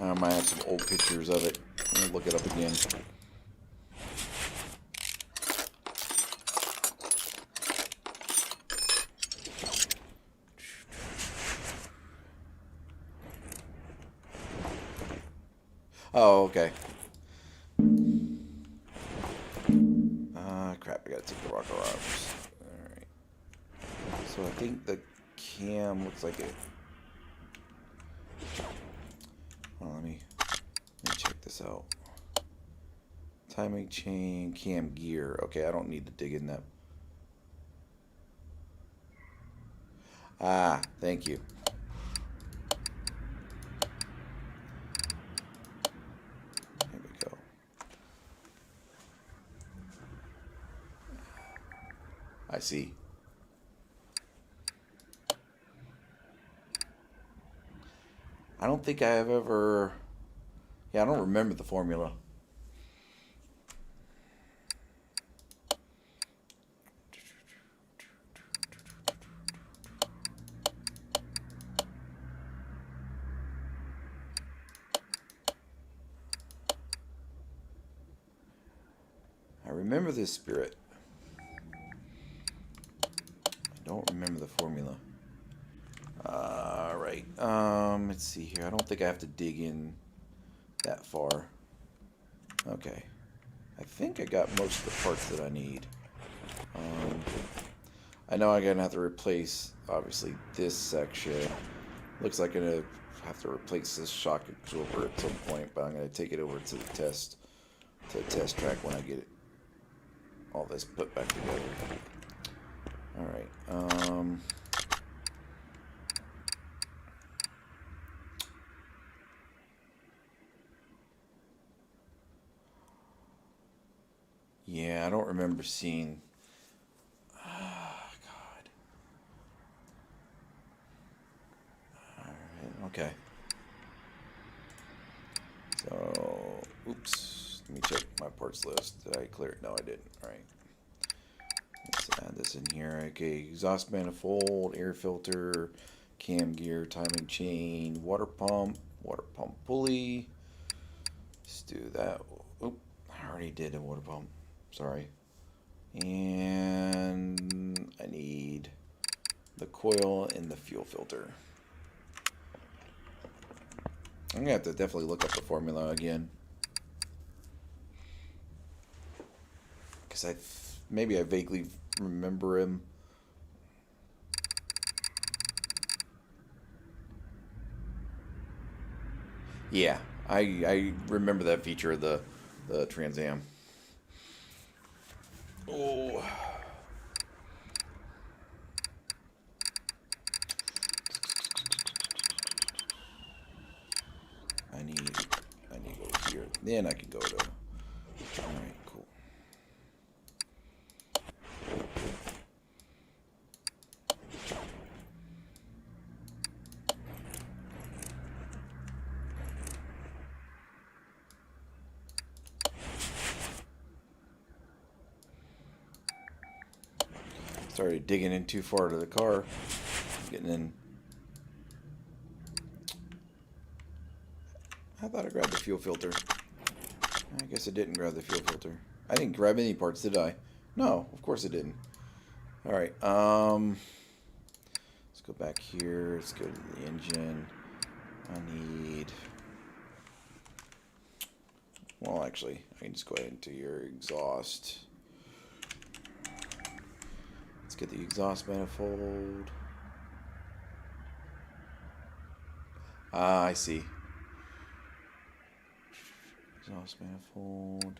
I might have some old pictures of it. I'm gonna look it up again. Oh, okay. Crap, I gotta take the rocker arms. Alright. So I think the cam looks like it. Well, let me check this out. Timing chain, cam gear. Okay, I don't need to dig in that. Ah, thank you. There we go. I see. I don't think I have ever... Yeah, I don't remember the formula. remember this spirit. I don't remember the formula. Alright. Let's see here. I don't think I have to dig in that far. Okay. I think I got most of the parts that I need. I know I'm going to have to replace, obviously, this section. Looks like I'm going to have to replace this shock absorber at some point, but I'm going to take it over to the test track when I get it all this put back together. Alright. Yeah, I don't remember seeing... God. Alright, okay. So, oops. Let me check my parts list. Did I clear it? No, I didn't. Alright. Let's add this in here. Okay, exhaust manifold, air filter, cam gear, timing chain, water pump pulley. Let's do that. Oop, I already did a water pump. Sorry. And I need the coil and the fuel filter. I'm gonna have to definitely look up the formula again, because maybe I vaguely remember him. Yeah, I remember that feature of the Trans Am. Oh. I need to go here. Then I can go to... Alright, cool. Started digging in too far to the car. Getting in. I thought I grabbed the fuel filter. I guess I didn't grab the fuel filter. I didn't grab any parts, did I? No, of course I didn't. Alright, let's go back here. Let's go to the engine. I need... Well, actually, I can just go ahead into your exhaust. Let's get the exhaust manifold. Ah, I see. Exhaust manifold.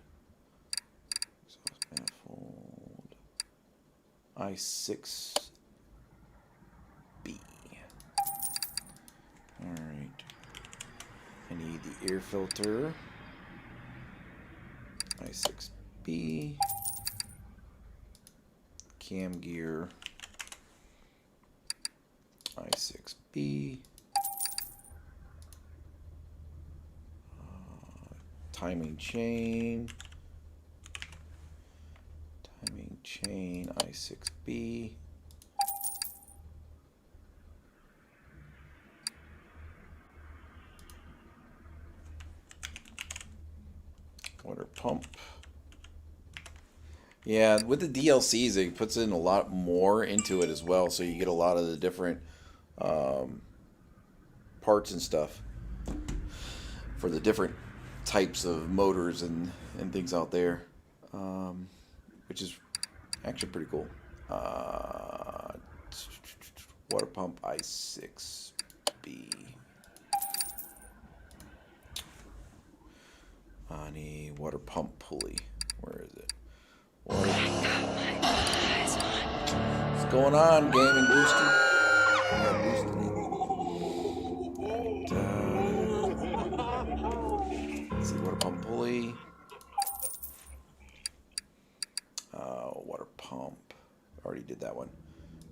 Exhaust manifold. I6B. Alright. I need the air filter. I6B. Cam gear. I6B. Timing chain, I6B, water pump. Yeah, with the DLCs, it puts in a lot more into it as well, so you get a lot of the different parts and stuff for the different types of motors and things out there, which is actually pretty cool. Water pump I6B. I need water pump pulley. Where is it? What's going on, Gaming Booster? Let's see, water pump pulley. Water pump. Already did that one.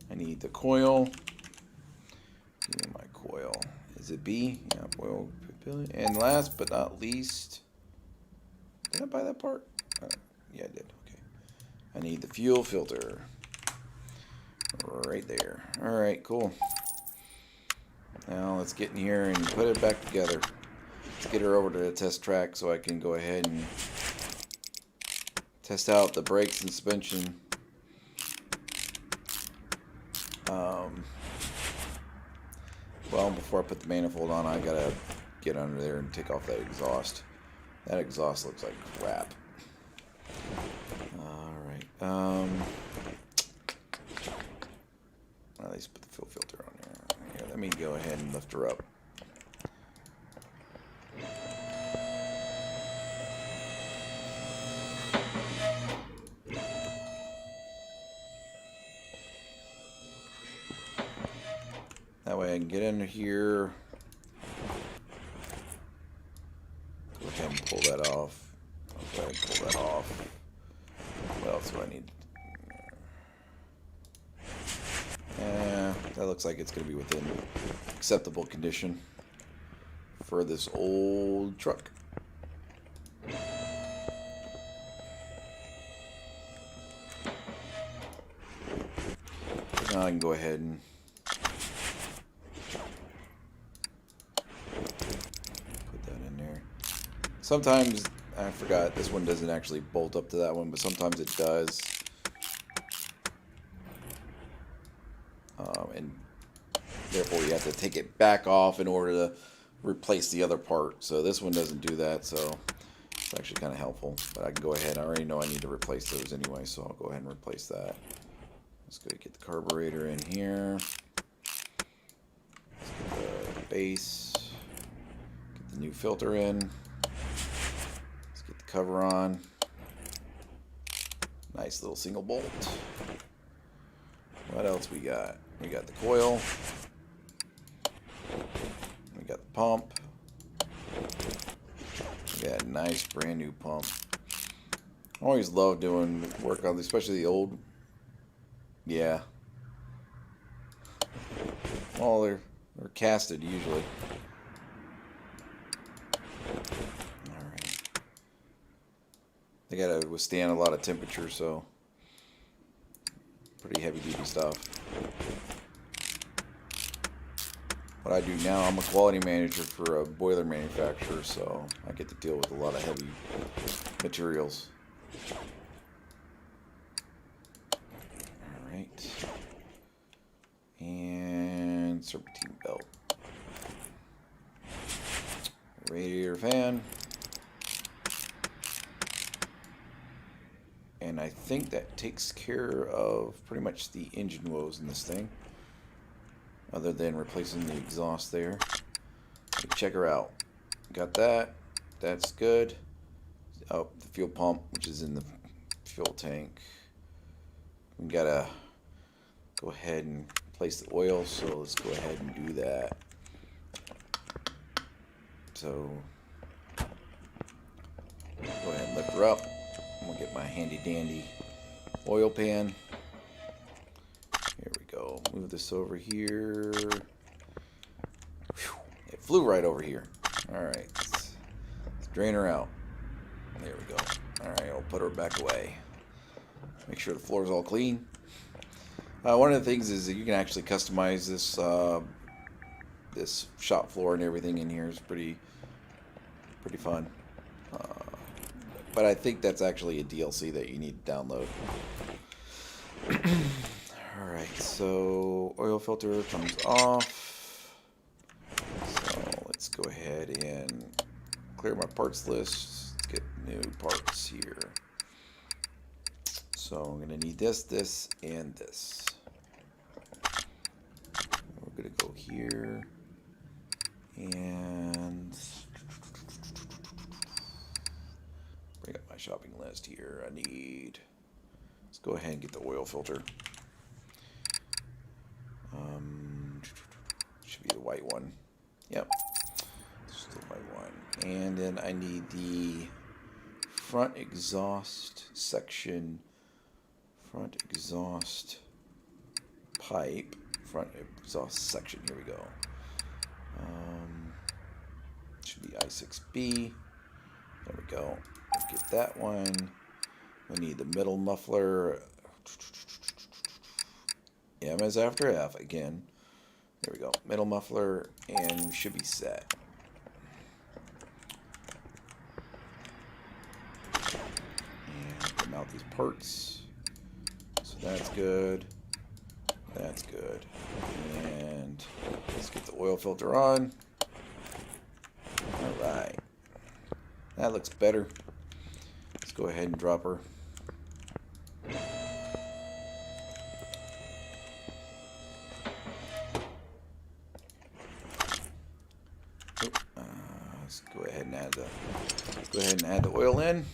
I need the coil. Give me my coil. Is it B? Yeah, coil. And last but not least, did I buy that part? Yeah, I did. Okay. I need the fuel filter. Right there. Alright, cool. Now let's get in here and put it back together. Let's get her over to the test track so I can go ahead and test out the brakes and suspension. Well, before I put the manifold on, I gotta get under there and take off that exhaust. That exhaust looks like crap. Alright. At least put the fuel filter on there. Here, let me go ahead and lift her up. That way I can get under here. Go ahead and pull that off. Go ahead and pull that off. What else do I need? That looks like it's going to be within acceptable condition for this old truck. Now I can go ahead and put that in there. Sometimes, I forgot, this one doesn't actually bolt up to that one, but sometimes it does. And therefore you have to take it back off in order to replace the other part. So this one doesn't do that, so it's actually kind of helpful. But I can go ahead, I already know I need to replace those anyway, so I'll go ahead and replace that. Let's go get the carburetor in here. Let's get the base. Get the new filter in. Let's get the cover on. Nice little single bolt. What else we got? We got the coil. We got the pump. We got a nice brand new pump. I always love doing work on, especially the old. Yeah. Well, they're casted usually. Alright. They gotta withstand a lot of temperature, so pretty heavy duty stuff. What I do now, I'm a quality manager for a boiler manufacturer, so I get to deal with a lot of heavy materials. Alright. And serpentine belt. Radiator fan. And I think that takes care of pretty much the engine woes in this thing. Other than replacing the exhaust there. Check her out. Got that. That's good. Oh, the fuel pump, which is in the fuel tank. We gotta go ahead and place the oil, so let's go ahead and do that. So, go ahead and lift her up. I'm gonna get my handy dandy oil pan. Here we go. Move this over here. Whew. It flew right over here. Alright. Let's drain her out. There we go. Alright, I'll put her back away. Make sure the floor is all clean. One of the things is that you can actually customize this this shop floor and everything in here is pretty fun. But I think that's actually a DLC that you need to download. Alright, so oil filter comes off. So let's go ahead and clear my parts list. Let's get new parts here. So I'm going to need this, this, and this. We're going to go here and bring up my shopping list here. I need, let's go ahead and get the oil filter. Should be the white one. Yep, it's the white one. And then I need the front exhaust section. Front exhaust pipe, front exhaust section. Here we go. Should be I6B. There we go. Get that one. We need the middle muffler. M is after F again. There we go. Middle muffler, and we should be set. And out these parts. So that's good. That's good. And let's get the oil filter on. Alright. That looks better. Let's go ahead and drop her. Let's go ahead and add the oil in.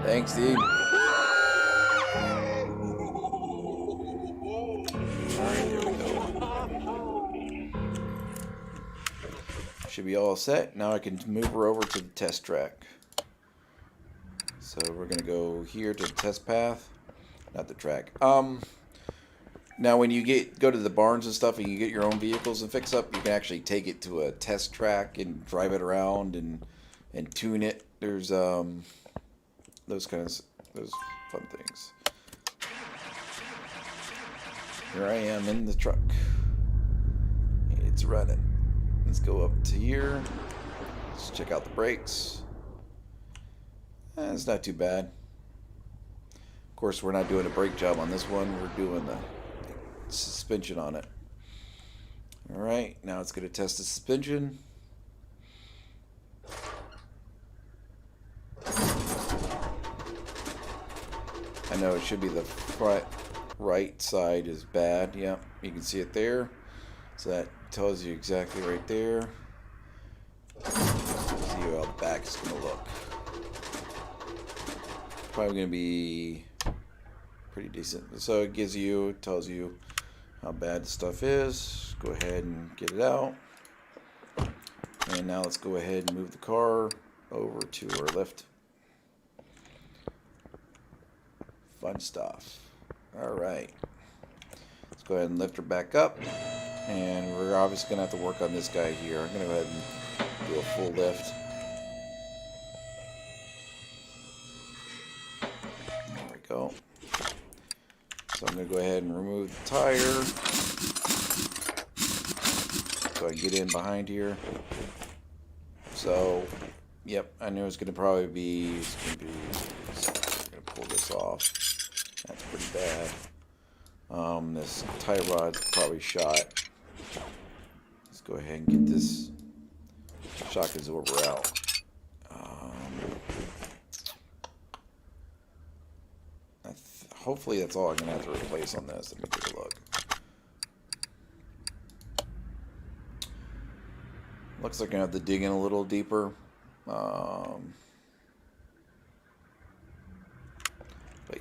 Thanks, Steve. Alright, there we go. Should be all set. Now I can move her over to the test track. So we're going to go here to the test path. Not the track. Now when you go to the barns and stuff and you get your own vehicles and fix up, you can actually take it to a test track and drive it around and tune it. There's those fun things. Here I am in the truck. It's running. Let's go up to here. Let's check out the brakes. It's not too bad. Of course, we're not doing a brake job on this one. We're doing the suspension on it. Alright, now it's going to test the suspension. I know it should be the front right side is bad. Yeah, you can see it there. So that tells you exactly right there. See how the back is going to look. Probably going to be pretty decent. So it tells you how bad the stuff is. Go ahead and get it out. And now let's go ahead and move the car over to our left. Fun stuff. Alright. Let's go ahead and lift her back up. And we're obviously going to have to work on this guy here. I'm going to go ahead and do a full lift. There we go. So I'm going to go ahead and remove the tire. So I can get in behind here. So, yep, I knew it was going to probably be... I'm going to pull this off. That's pretty bad. This tie rod's probably shot. Let's go ahead and get this shock absorber out. Hopefully that's all I'm going to have to replace on this. Let me take a look. Looks like I'm going to have to dig in a little deeper. But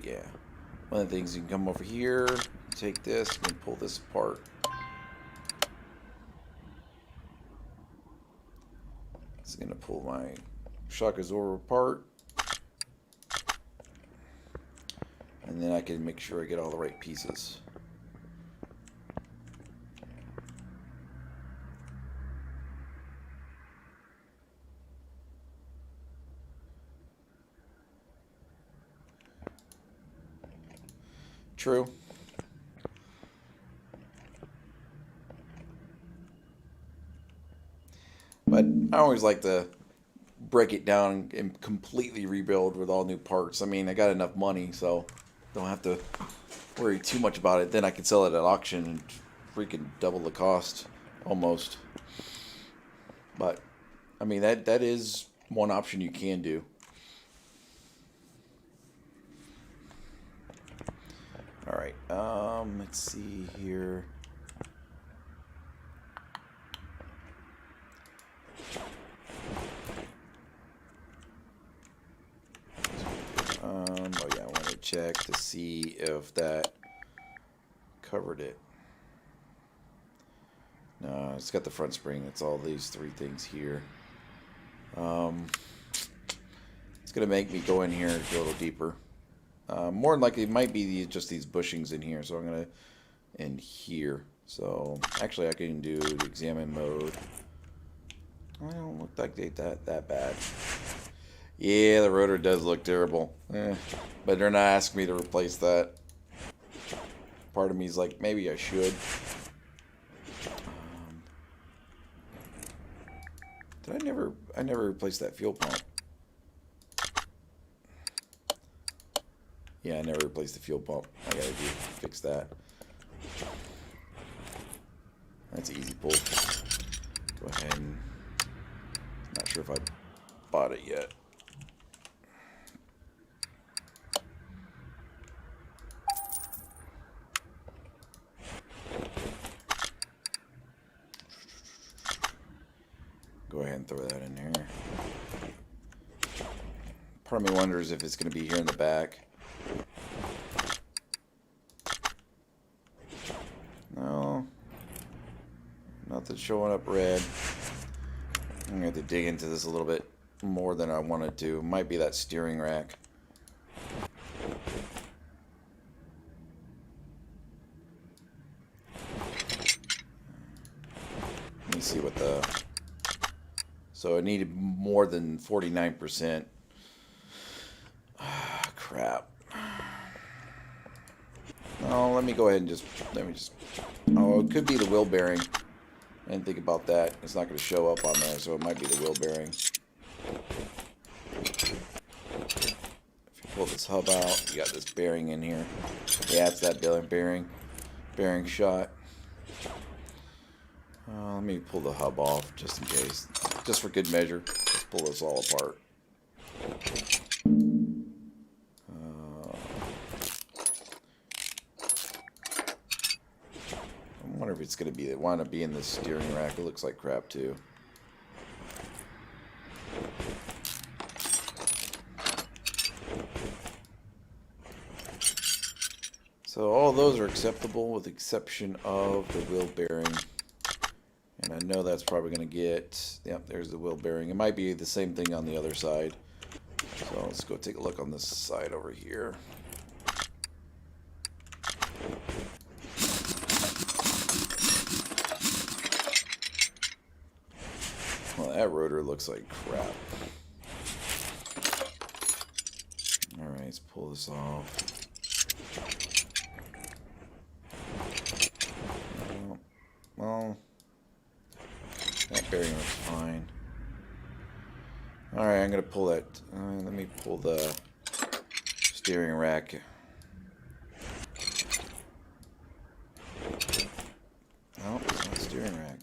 yeah. One of the things, you can come over here, take this, and pull this apart. It's going to pull my shock absorber apart. And then I can make sure I get all the right pieces. True. But I always like to break it down and completely rebuild with all new parts. I mean, I got enough money, so don't have to worry too much about it. Then I can sell it at auction and freaking double the cost, almost. But, I mean, that is one option you can do. Alright, let's see here. Oh yeah, I want to check to see if that covered it. No, it's got the front spring. It's all these three things here. It's going to make me go in here and go a little deeper. More than likely, it might be just these bushings in here. So I'm going to end here. So actually, I can do the examine mode. I don't look like they that bad. Yeah, the rotor does look terrible. But they're not asking me to replace that. Part of me is like, maybe I should. Did I never replaced that fuel pump. Yeah, I never replaced the fuel pump. I gotta fix that. That's an easy pull. Go ahead and, not sure if I bought it yet. Go ahead and throw that in there. Part of me wonders if it's going to be here in the back. No. Nothing showing up red. I'm going to have to dig into this a little bit more than I wanted to. Might be that steering rack. Let me see what the... So I needed more than 49%. Ah, crap. No, let me go ahead and let me just... Oh, it could be the wheel bearing. I didn't think about that. It's not going to show up on there, so it might be the wheel bearing. If you pull this hub out, you got this bearing in here. Yeah, it's that bearing shot. Let me pull the hub off just in case. Just for good measure. Let's pull this all apart. I wonder if it's going to be, wind up being the steering rack. It looks like crap too. So all those are acceptable with the exception of the wheel bearing. And I know that's probably going to get, yep, there's the wheel bearing. It might be the same thing on the other side. So let's go take a look on this side over here. Well, that rotor looks like crap. Alright, let's pull this off. Well, that bearing looks fine. Alright, I'm going to pull that. Let me pull the steering rack. Oh, it's not the steering rack.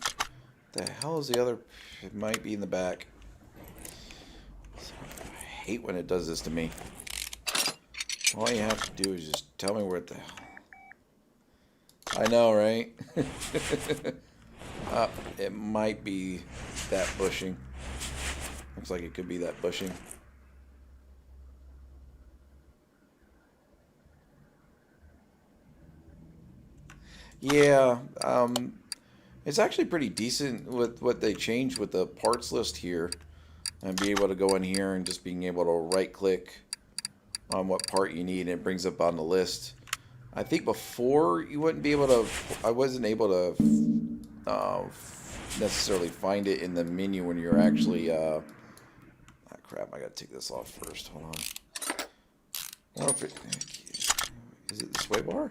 The hell is the other? It might be in the back. I hate when it does this to me. All you have to do is just tell me where the hell. I know, right? It might be that bushing. Looks like it could be that bushing. Yeah, it's actually pretty decent with what they changed with the parts list here. And be able to go in here and just being able to right click on what part you need and it brings up on the list. I think before you wouldn't be able to, I wasn't able to necessarily find it in the menu when you're actually, crap, I gotta take this off first, hold on. I wonder if it, is it the sway bar?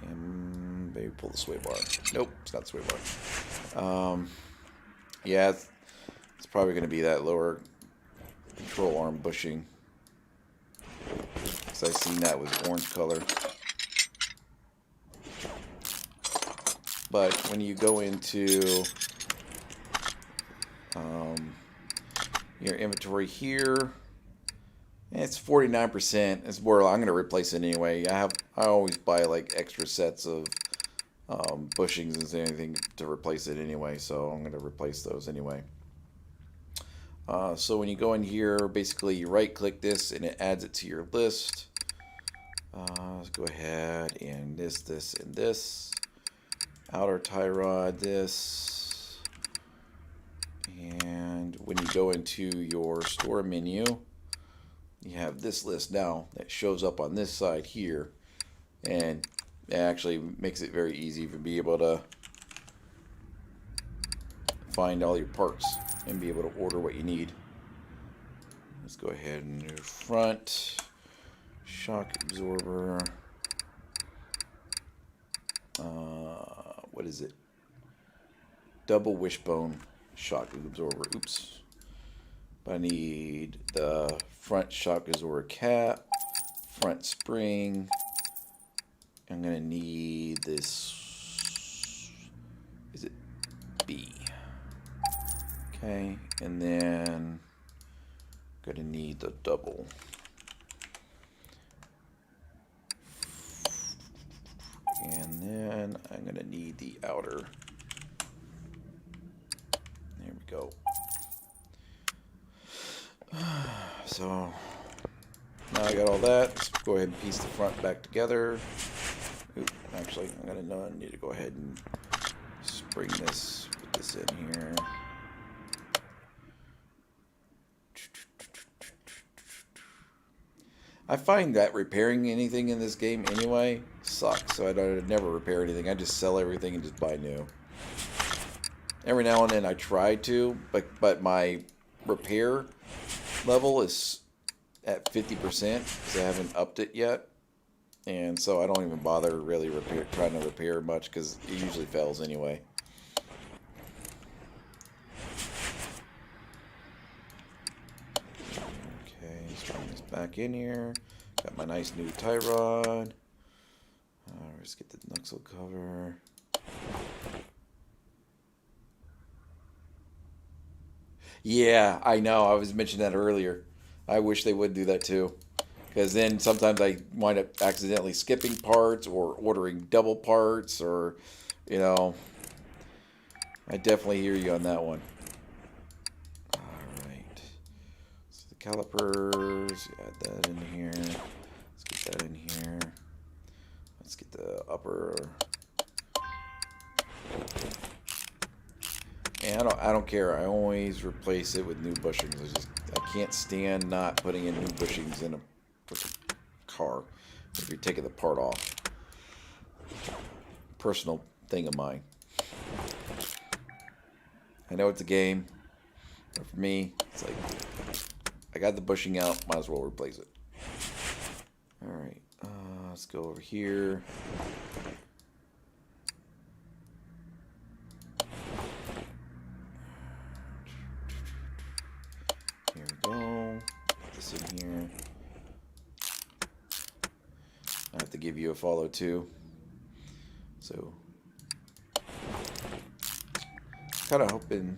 And maybe pull the sway bar. Nope, it's not the sway bar. Yeah, it's probably gonna be that lower control arm bushing. Because I've seen that with orange color. But when you go into your inventory here, it's 49%. It's more. I'm going to replace it anyway. I always buy like extra sets of bushings and anything to replace it anyway. So I'm going to replace those anyway. So when you go in here, basically you right click this and it adds it to your list. Let's go ahead and this, and this. Outer tie rod, this. And when you go into your store menu, you have this list now that shows up on this side here. And it actually makes it very easy to be able to find all your parts and be able to order what you need. Let's go ahead and do front, shock absorber, what is it? double wishbone shock absorber. Oops. But I need the front shock absorber cap, front spring. I'm going to need this. Is it B? Okay. And then going to need the double. And then I'm going to need the outer. There we go. So now I got all that. Let's go ahead and piece the front back together. Oop, actually, I need to go ahead and spring this, put this in here. I find that repairing anything in this game anyway sucks, so I never repair anything. I just sell everything and just buy new. Every now and then I try to, but my repair level is at 50% because I haven't upped it yet. And so I don't even bother really trying to repair much because it usually fails anyway. Okay, let's bring this back in here. Got my nice new tie rod. Let's get the knuckle cover. Yeah, I know. I was mentioning that earlier. I wish they would do that too. Because then sometimes I wind up accidentally skipping parts or ordering double parts or, you know. I definitely hear you on that one. Alright. So the calipers, add that in here. Let's get that in here. Let's get the upper. And I don't care. I always replace it with new bushings. I can't stand not putting in new bushings in a car if you're taking the part off. Personal thing of mine. I know it's a game, but for me, it's like I got the bushing out, might as well replace it. All right, let's go over here. Here we go. Put this in here. I have to give you a follow too. So, kind of hoping.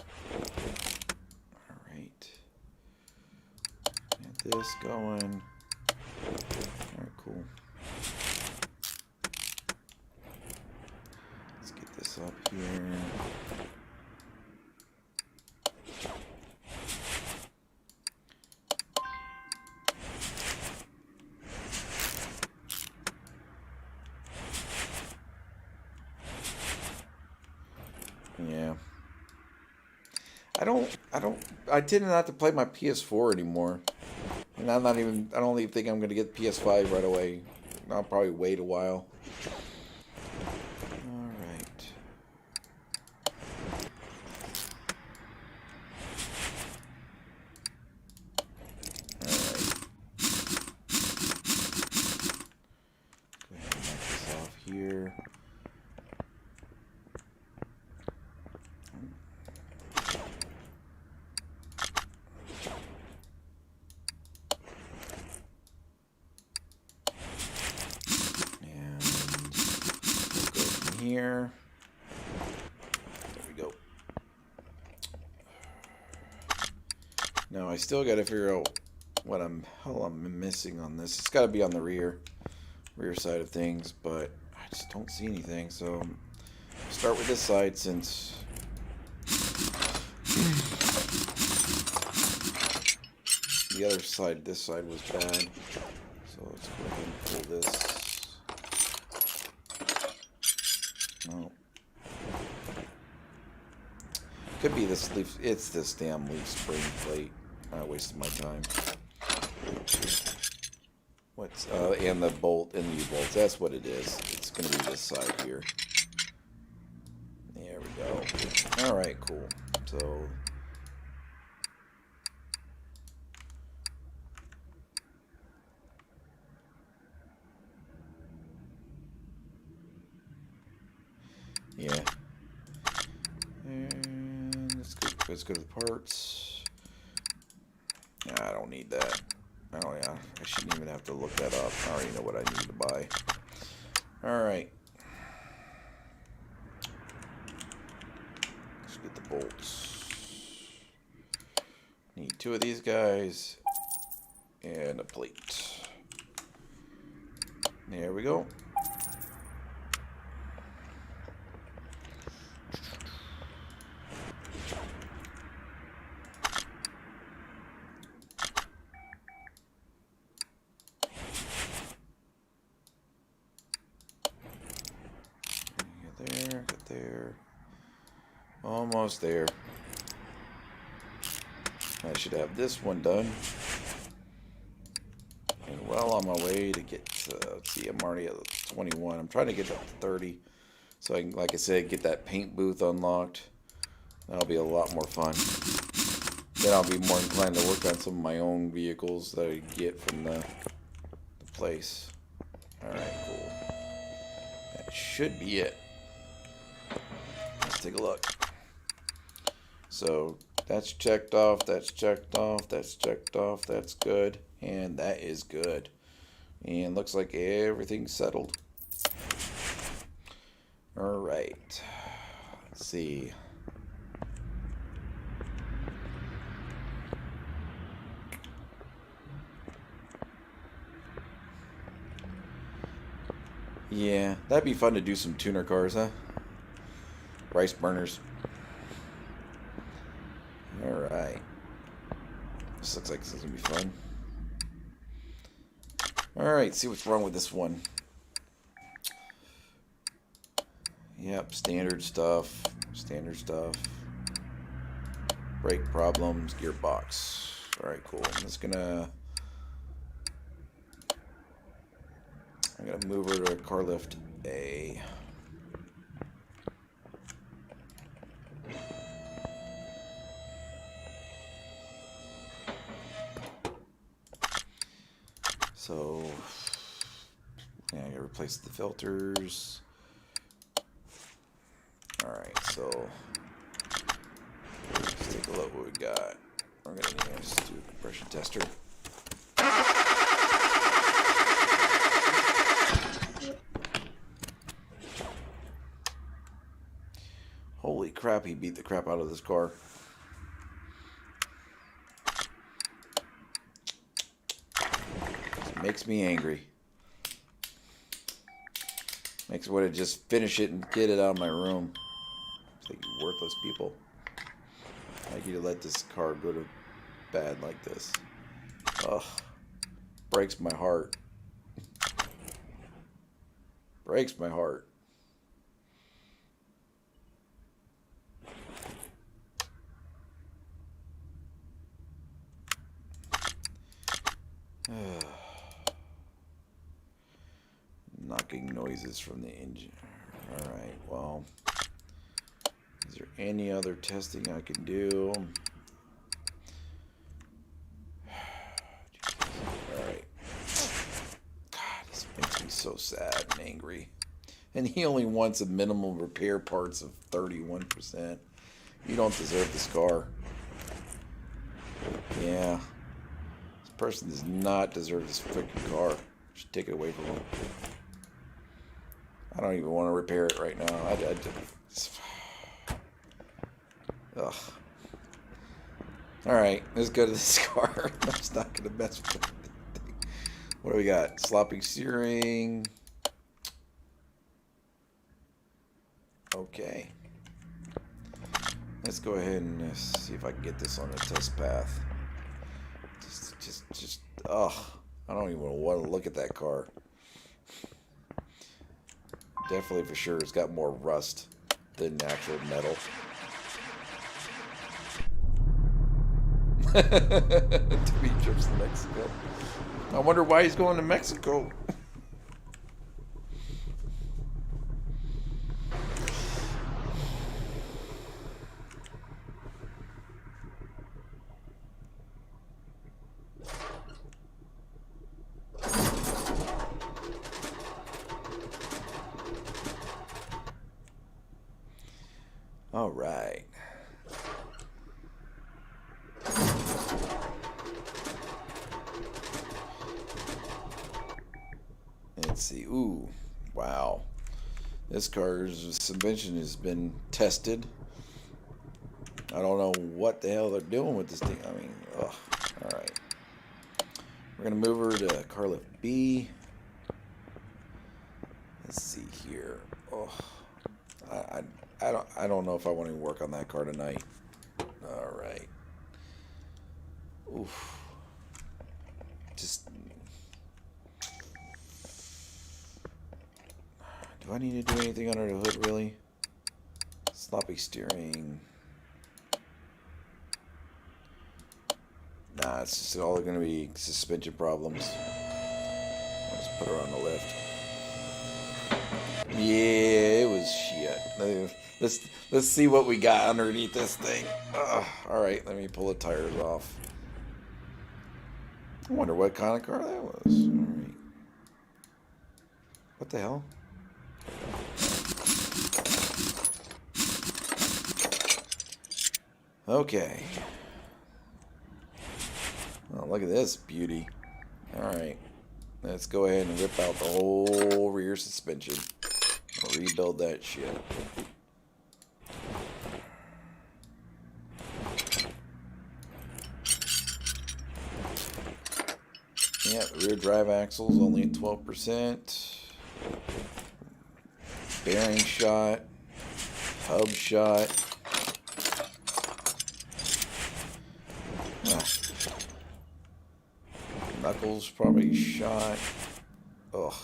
All right. Get this going. All right, cool. Let's get this up here. Yeah. I tend not to play my PS4 anymore. And I don't even think I'm going to get the PS5 right away. I'll probably wait a while. Alright. Alright. Go ahead and knock this off here. Here. There we go. Now I still got to figure out what I'm missing on this. It's got to be on the rear side of things, but I just don't see anything. So I'll start with this side since the other side, this side was bad. So let's go ahead and pull this. No. Could be this leaf. It's this damn leaf spring plate. I wasted my time. What's and the bolt and the U-bolts. That's what it is. It's gonna be this side here. There we go. All right, cool. So. let's go to the parts. Nah, I don't need that. Yeah, I shouldn't even have to look that up. I already know what I need to buy. Alright. Let's get the bolts. Need 2 of these guys. And a plate. There we go. Get there. Almost there. I should have this one done. And well on my way to get to, let's see, I'm already at 21. I'm trying to get to 30. So I can, like I said, get that paint booth unlocked. That'll be a lot more fun. Then I'll be more inclined to work on some of my own vehicles that I get from the place. Alright, cool. That should be it. Let's take a look. So that's checked off, that's checked off, that's checked off, that's good, and that is good. And looks like everything's settled. Alright. Let's see. Yeah, that'd be fun to do some tuner cars, huh? Rice burners. Alright. This looks like this is going to be fun. Alright, see what's wrong with this one. Yep, standard stuff. Standard stuff. Brake problems, gearbox. Alright, cool. I'm gonna move her to car lift A. So, yeah, I gotta replace the filters. Alright, so let's take a look what we got. We're gonna need to do a compression tester. Holy crap, he beat the crap out of this car. It makes me angry. Makes me want to just finish it and get it out of my room. It's like you worthless people. I like you to let this car go to bad like this. Ugh. Breaks my heart. Breaks my heart. Knocking noises from the engine. Alright, well, is there any other testing I can do? Alright. God, this makes me so sad and angry. And he only wants a minimum repair parts of 31%. You don't deserve this car. Yeah. This person does not deserve this freaking car. Should take it away from him. I don't even want to repair it right now. Ugh. Alright, let's go to this car. I'm just not going to mess with that thing. What do we got? Sloppy steering. Okay. Let's go ahead and see if I can get this on a test path. Ugh. I don't even want to look at that car. Definitely for sure it's got more rust than actual metal. Three trips to Mexico. I wonder why he's going to Mexico. All right. Ooh, wow. This car's suspension has been tested. I don't know what the hell they're doing with this thing. I mean, ugh. Alright. We're going to move her to car lift B. Let's see here. Oh, I don't know if I want to work on that car tonight. Alright. Oof. Just... Do I need to do anything under the hood, really? Sloppy steering. Nah, it's just all going to be suspension problems. I'll just put her on the lift. Yeah, it was shit. Let's see what we got underneath this thing. All right, let me pull the tires off. I wonder what kind of car that was. All right. What the hell? Okay. Oh, look at this beauty. Alright. Let's go ahead and rip out the whole rear suspension. I'll rebuild that shit. Yeah, the rear drive axle's only at 12%. Bearing shot. Hub shot. Knuckles probably shot. Ugh.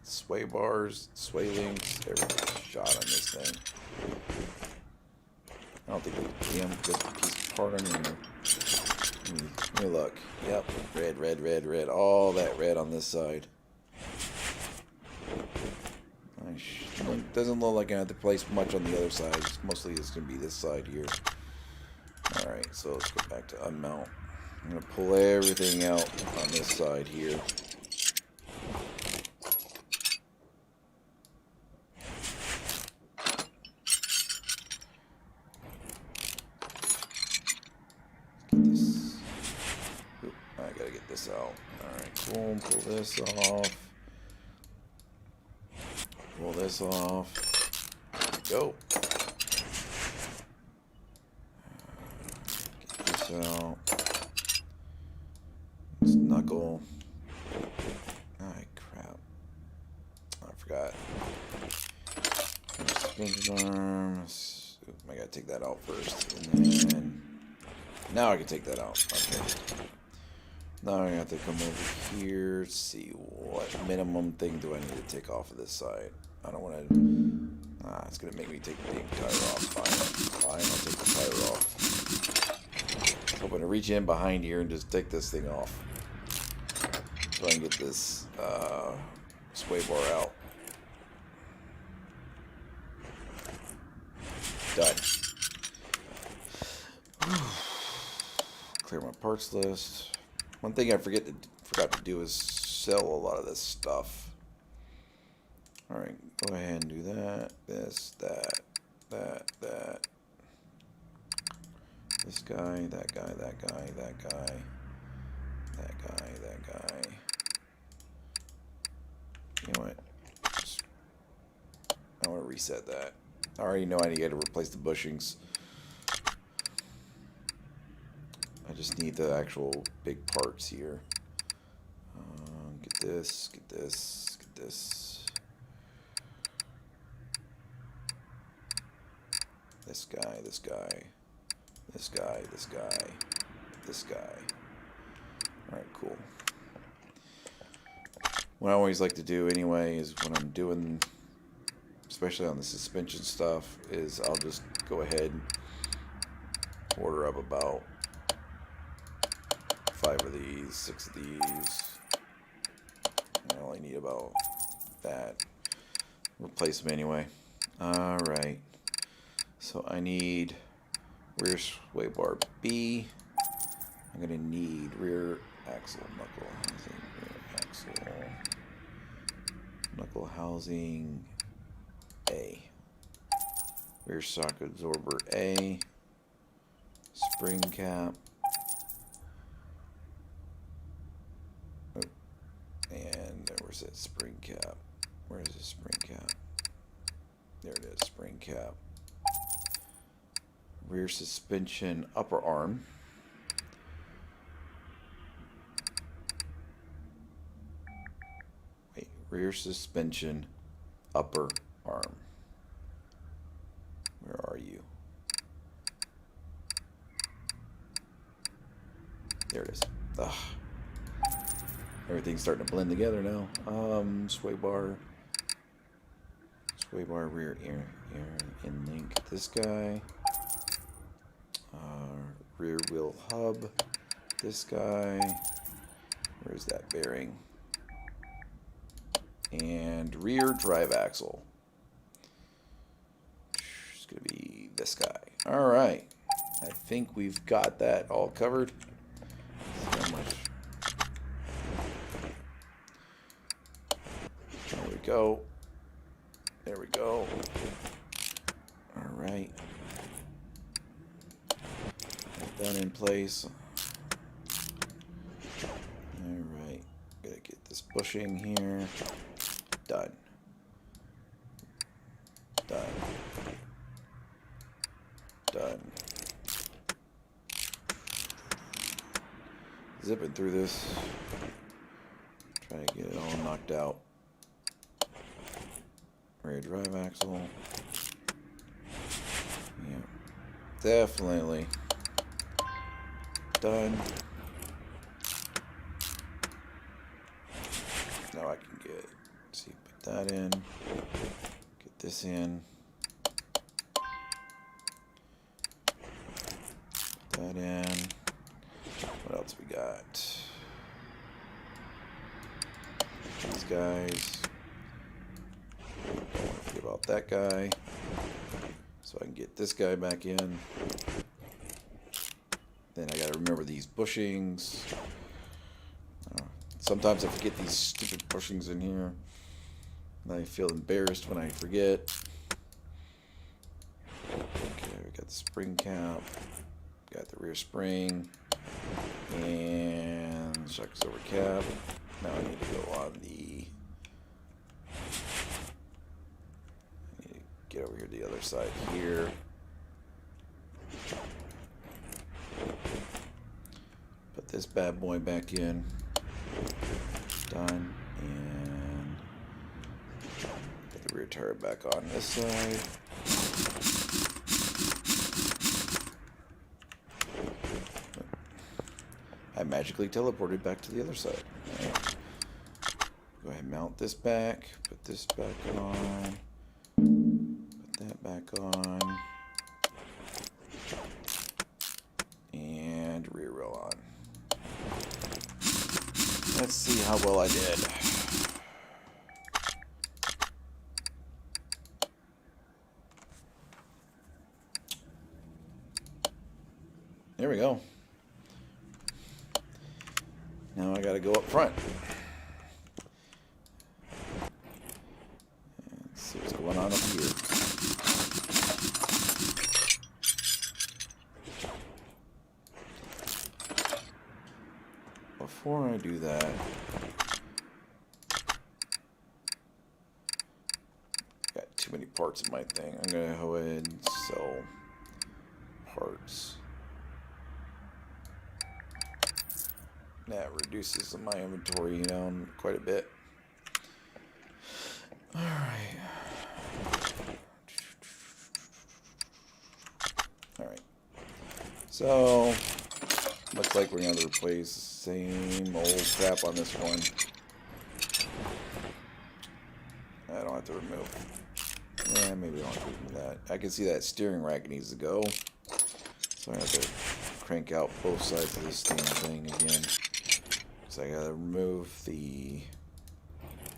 Sway bars, sway links, everything's shot on this thing. I don't think there's a damn good piece of part on here. Let me look. Yep. Red, red, red, red. All that red on this side. Doesn't look like I have to place much on the other side. Mostly it's going to be this side here. Alright, so let's go back to unmount. I'm going to pull everything out on this side here. I gotta get this out. Alright, boom, pull this off. Pull this off. There we go. Get this out. This knuckle. Alright, crap. Oh, I forgot. Suspension arms. I gotta take that out first. And then. Now I can take that out. Okay. Now I have to come over here, see what minimum thing do I need to take off of this side. I don't want to... it's going to make me take the damn tire off. Fine, I'll take the tire off. I'm going to reach in behind here and just take this thing off. So I can get this sway bar out. Done. Clear my parts list. One thing I forgot to do is sell a lot of this stuff. Alright, go ahead and do that. This, that. This guy, that guy, that guy, that guy. That guy, that guy. You know what? I want to reset that. I already know I need to replace the bushings. I just need the actual big parts here. Get this, get this, get this. This guy, this guy, this guy, this guy, this guy. Alright, cool. What I always like to do anyway is when I'm doing, especially on the suspension stuff, is I'll just go ahead and order up about 5 of these, 6 of these. I only need about that. Replace them anyway. Alright. So I need rear sway bar B. I'm going to need rear axle knuckle housing. Rear axle knuckle housing A. Rear shock absorber A. Spring cap. And where's that spring cap? Where's the spring cap? There it is, spring cap. Rear suspension upper arm. Wait, rear suspension upper arm. Where are you? There it is. Ugh. Everything's starting to blend together now. Sway bar rear air in link. This guy. Rear wheel hub. This guy. Where's that bearing? And rear drive axle. It's gonna be this guy. All right. I think we've got that all covered. So much. There we go. There we go. All right. Get that in place. All right. Gotta get this bushing here. Done. Done. Done. Zipping through this. Try to get it all knocked out. Rear drive axle. Yeah. Definitely. Done. Now I can get, see, put that in. Get this in. Put that in. What else we got? These guys. Don't forget about that guy. So I can get this guy back in. Then I gotta remember these bushings. Sometimes I forget these stupid bushings in here. And I feel embarrassed when I forget. Okay, we got the spring cap. Got the rear spring. And shock absorber cap. Now I need to go on the... I need to get over here to the other side here. Put this bad boy back in. Done. And put the rear tire back on this side. I magically teleported back to the other side. Right. Go ahead and mount this back. Put this back on. Put that back on. And rear rail on. Let's see how well I did. There we go. Now I gotta go up front. And see what's going on up here. Before I do that, got too many parts in my thing. I'm gonna go ahead and sell parts. That reduces my inventory down quite a bit. Alright. Alright. So, looks like we're going to replace the same old crap on this one. I don't have to remove. Yeah, maybe I don't have to remove that. I can see that steering rack needs to go. So I have to crank out both sides of this damn thing again. So I gotta remove the,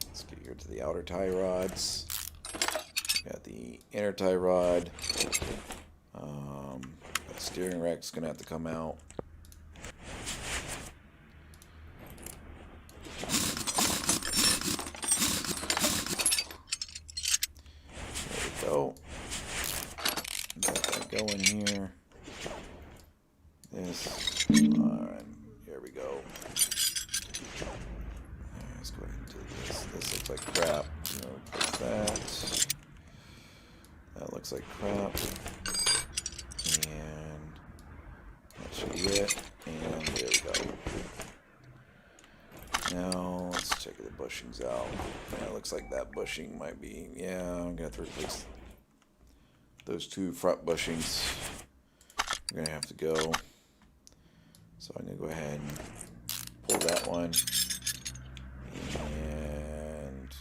let's get here to the outer tie rods. Got the inner tie rod. The steering rack's gonna have to come out. There we go. Got that going here. This. Alright, here we go. Let's go ahead and do this. This looks like crap. You know, bushings out. Yeah, it looks like that bushing might be. Yeah, I'm gonna have to replace those two front bushings. We're gonna have to go. So I'm gonna go ahead and pull that one, and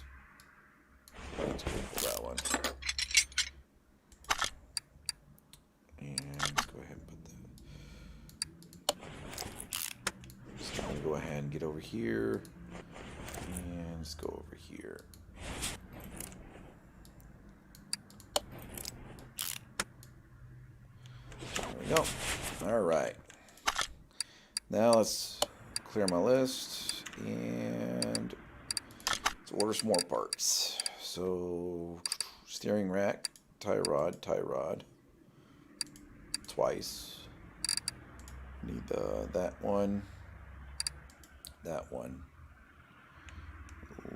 let's go pull that one. And let's go ahead and put that. Just gonna go ahead and get over here, and let's go over here. There we go. All right. Now let's clear my list and let's order some more parts. So steering rack, tie rod, twice. Need that one.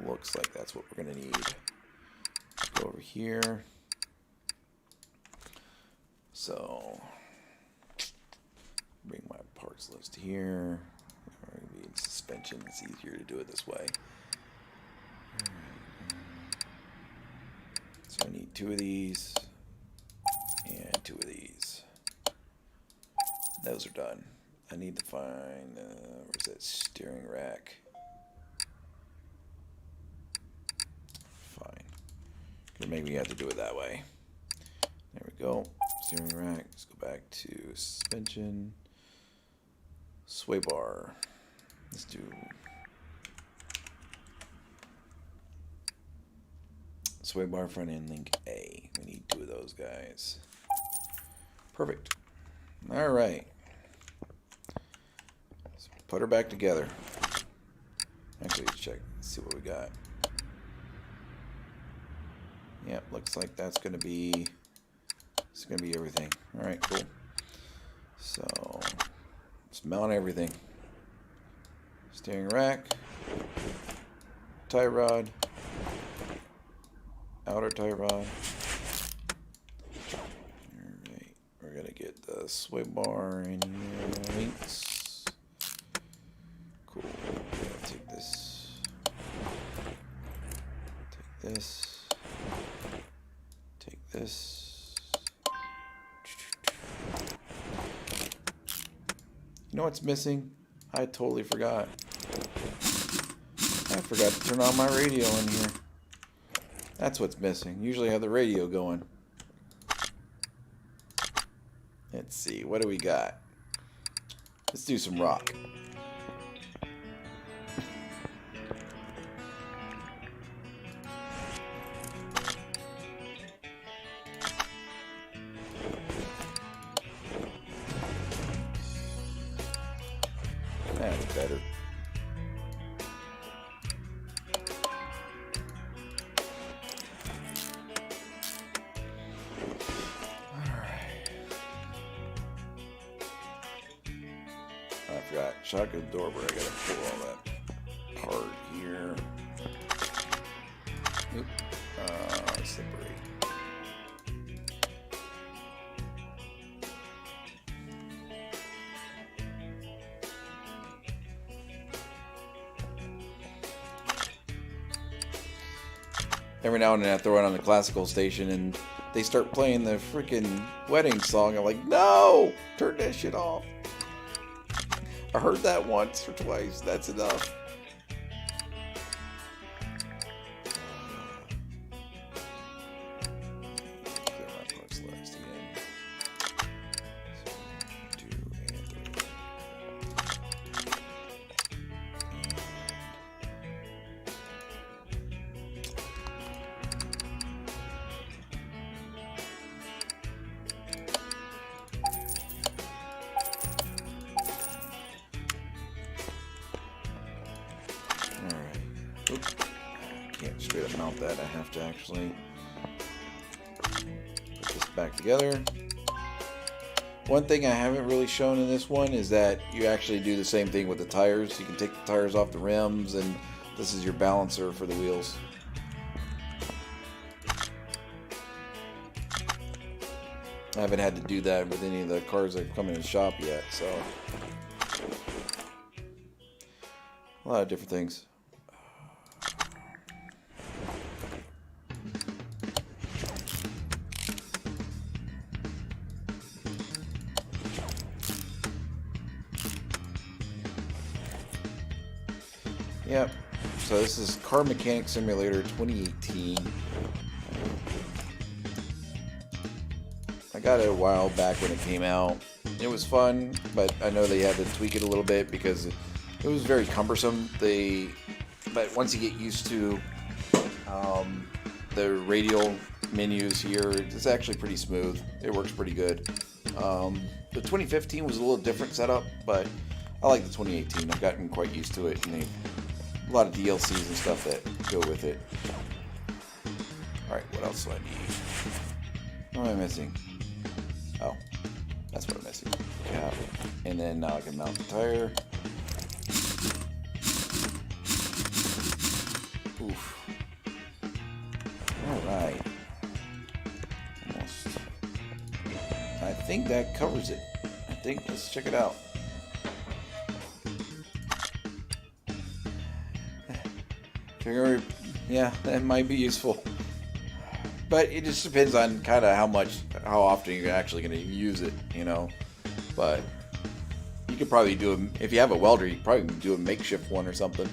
Looks like that's what we're gonna need. Let's go over here. So bring my parts list here. Maybe in suspension, it's easier to do it this way. So I need 2 of these and 2 of these. Those are done. I need to find where's that steering rack? Fine. Maybe we have to do it that way. There we go. Steering rack. Let's go back to suspension. Sway bar. Let's do sway bar front end link A. We need 2 of those guys. Perfect. All right. Let's put her back together. Actually, let's check. Let's see what we got. Yep, looks like that's gonna be. It's gonna be everything. All right, cool. So let's mount everything. Steering rack, tie rod, outer tie rod. Alright, we're gonna get the sway bar in here. Links. Cool. We're gonna take this. Take this. Take this. You know what's missing? I totally forgot. I forgot to turn on my radio in here. That's what's missing. Usually I have the radio going. Let's see. What do we got? Let's do some rock. That's better. I forgot shotgun door, but I gotta pull all that part here. Oop. Separate. Every now and then I throw it on the classical station and they start playing the freaking wedding song. I'm like, no! Turn that shit off. I heard that once or twice. That's enough. Clear my parts list again. So, 2 and 3. Oops. Can't straight up mount that. I have to actually put this back together. One thing I haven't really shown in this one is that you actually do the same thing with the tires. You can take the tires off the rims, and this is your balancer for the wheels. I haven't had to do that with any of the cars that have come in the shop yet, so a lot of different things. Yep. So this is Car Mechanic Simulator 2018. I got it a while back when it came out. It was fun, but I know they had to tweak it a little bit because it was very cumbersome. But once you get used to the radial menus here, it's actually pretty smooth. It works pretty good. The 2015 was a little different setup, but I like the 2018. I've gotten quite used to it, and a lot of DLCs and stuff that go with it. Alright, what else do I need? What am I missing? Oh, that's what I'm missing. Cap. And then now I can mount the tire. Oof. Alright. Almost. I think that covers it. Let's check it out. Yeah, that might be useful. But it just depends on kind of how often you're actually going to use it, you know. But you could probably if you have a welder, you could probably do a makeshift one or something.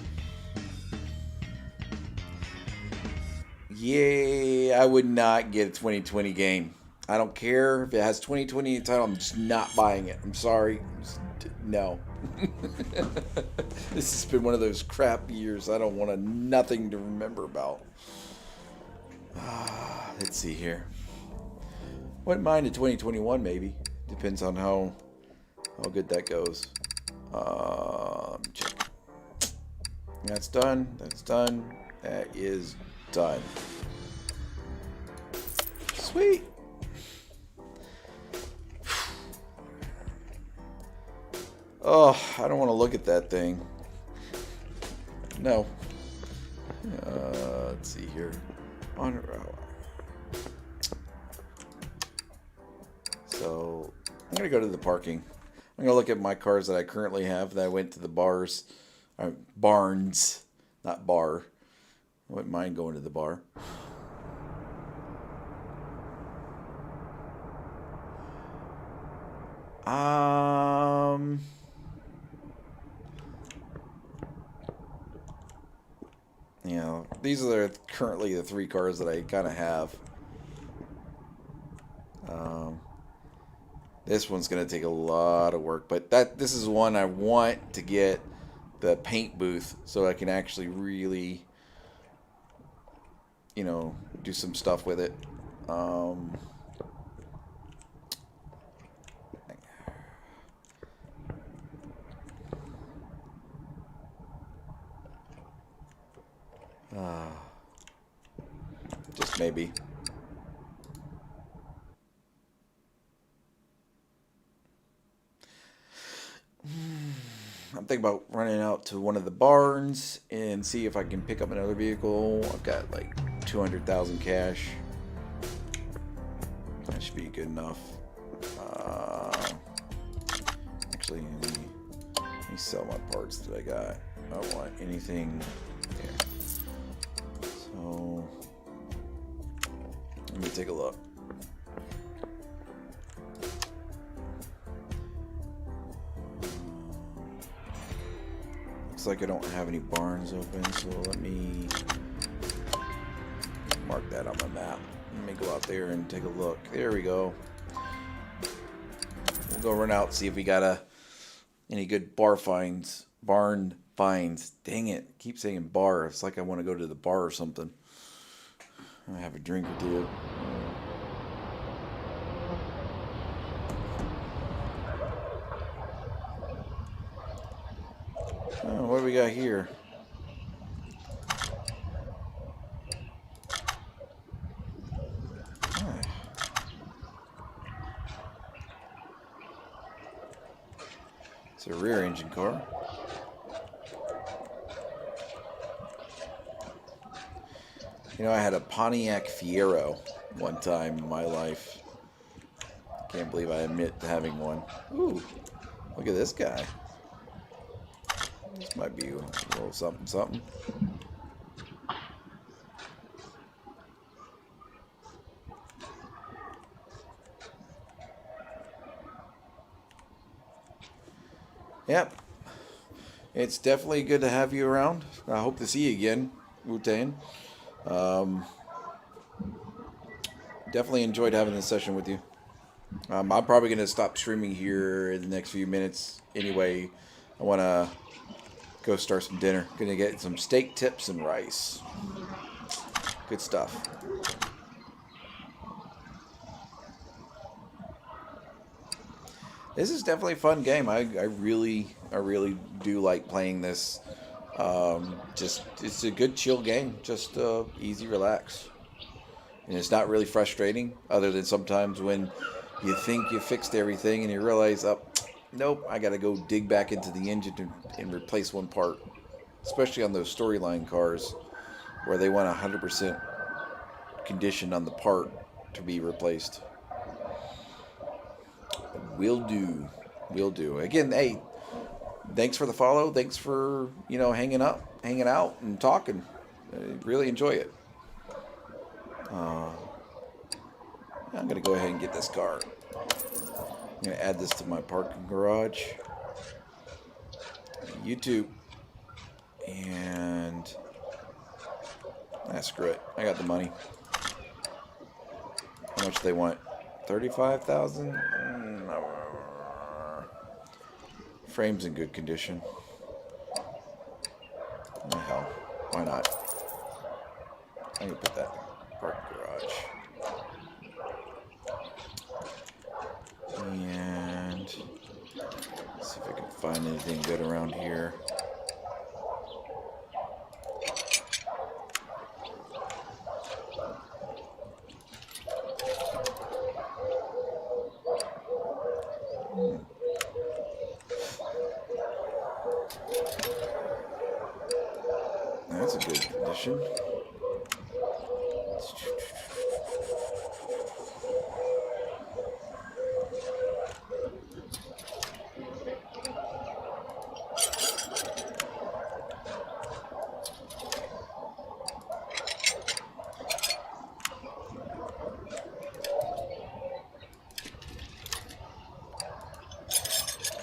Yeah, I would not get a 2020 game. I don't care if it has 2020 in the title, I'm just not buying it. I'm sorry. No. This has been one of those crap years I don't want nothing to remember about. Let's see here. Wouldn't mind a 2021 maybe. Depends on how good that goes. Check. That's done. That's done. That is done. Sweet. Oh, I don't want to look at that thing. No. Let's see here. So, I'm going to go to the parking. I'm going to look at my cars that I currently have that I went to the barns, not bar. I wouldn't mind going to the bar. You know, these are currently the 3 cars that I kind of have. This one's going to take a lot of work, but this is one I want to get the paint booth so I can actually really, you know, do some stuff with it. Just maybe. I'm thinking about running out to one of the barns and see if I can pick up another vehicle. I've got like 200,000 cash. That should be good enough. Actually, let me sell my parts that I got. I don't want anything there. So, let me take a look. Looks like I don't have any barns open, so let me mark that on my map. Let me go out there and take a look. There we go. We'll go run out and see if we got any good barn finds. Dang it. I keep saying bar. It's like I want to go to the bar or something. I have a drink or two. Oh, what do we got here? It's a rear engine car. You know, I had a Pontiac Fiero one time in my life. Can't believe I admit to having one. Ooh, look at this guy. This might be a little something, something. Yep. It's definitely good to have you around. I hope to see you again, Wu-Tang. Um, Definitely enjoyed having this session with you. I'm probably going to stop streaming here in the next few minutes anyway. I want to go start some dinner. Going to get some steak tips and rice. Good stuff. This is definitely a fun game. I really do like playing this. Just it's a good chill game. Just easy, relax, and it's not really frustrating. Other than sometimes when you think you fixed everything and you realize, oh, nope, I got to go dig back into the engine and replace one part. Especially on those storyline cars, where they want 100% condition on the part to be replaced. Will do. Will do. Again, hey, thanks for the follow. Thanks for, hanging out, and talking. I really enjoy it. I'm going to go ahead and get this car. I'm going to add this to my parking garage. YouTube. And screw it. I got the money. How much do they want? 35,000? Frame's in good condition. Oh, hell, why not? I can put that in the parking garage. And see if I can find anything good around here. That's a good condition.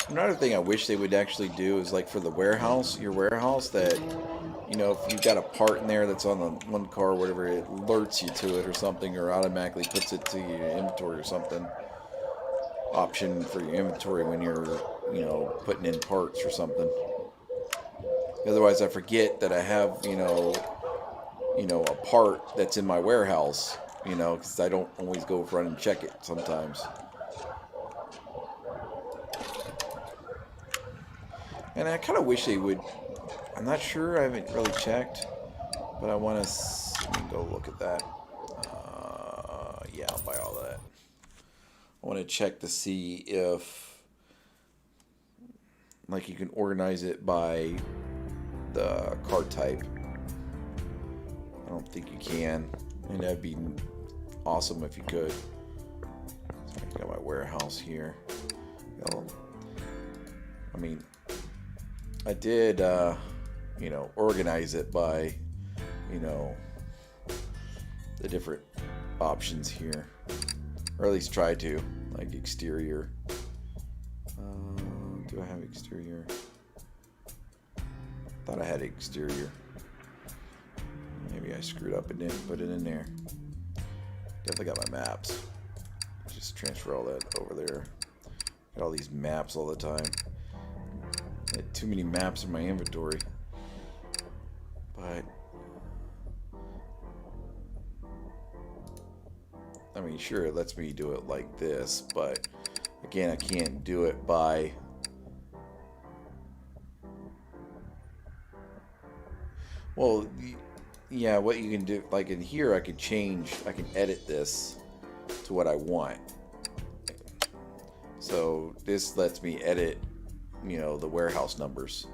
Another thing I wish they would actually do is like for the warehouse, your warehouse, that, if you've got a part in there that's on the one car or whatever, it alerts you to it or something, or automatically puts it to your inventory or something. Option for your inventory when you're, putting in parts or something. Otherwise, I forget that I have, a part that's in my warehouse, because I don't always go run and check it sometimes. And I kind of wish they would. I'm not sure. I haven't really checked, but I want to go look at that. Yeah, I'll buy all that. I want to check to see if, like, you can organize it by the car type. I don't think you can, and that'd be awesome if you could. So I got my warehouse here. I did, organize it by, the different options here. Or at least try to, like exterior. Do I have exterior? Thought I had exterior. Maybe I screwed up and didn't put it in there. Definitely got my maps. Just transfer all that over there. Got all these maps all the time. I had too many maps in my inventory. But sure, it lets me do it like this, but again, I can't do it by yeah, what you can do, like in here, I can edit this to what I want. So this lets me edit, the warehouse numbers.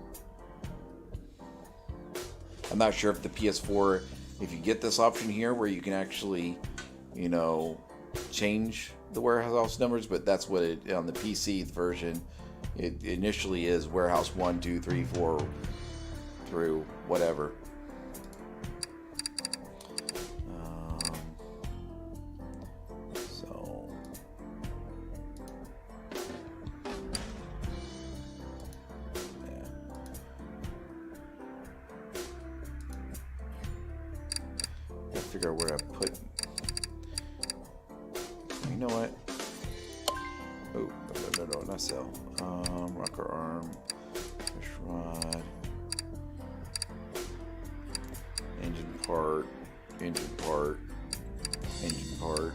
I'm not sure if the PS4, if you get this option here where you can actually, change the warehouse numbers, but that's what it, on the PC version, it initially is warehouse 1, 2, 3, 4 through whatever. figure out where I put. You know what? Oh, no, not cell. Rocker arm, fish rod, engine part, engine part, engine part.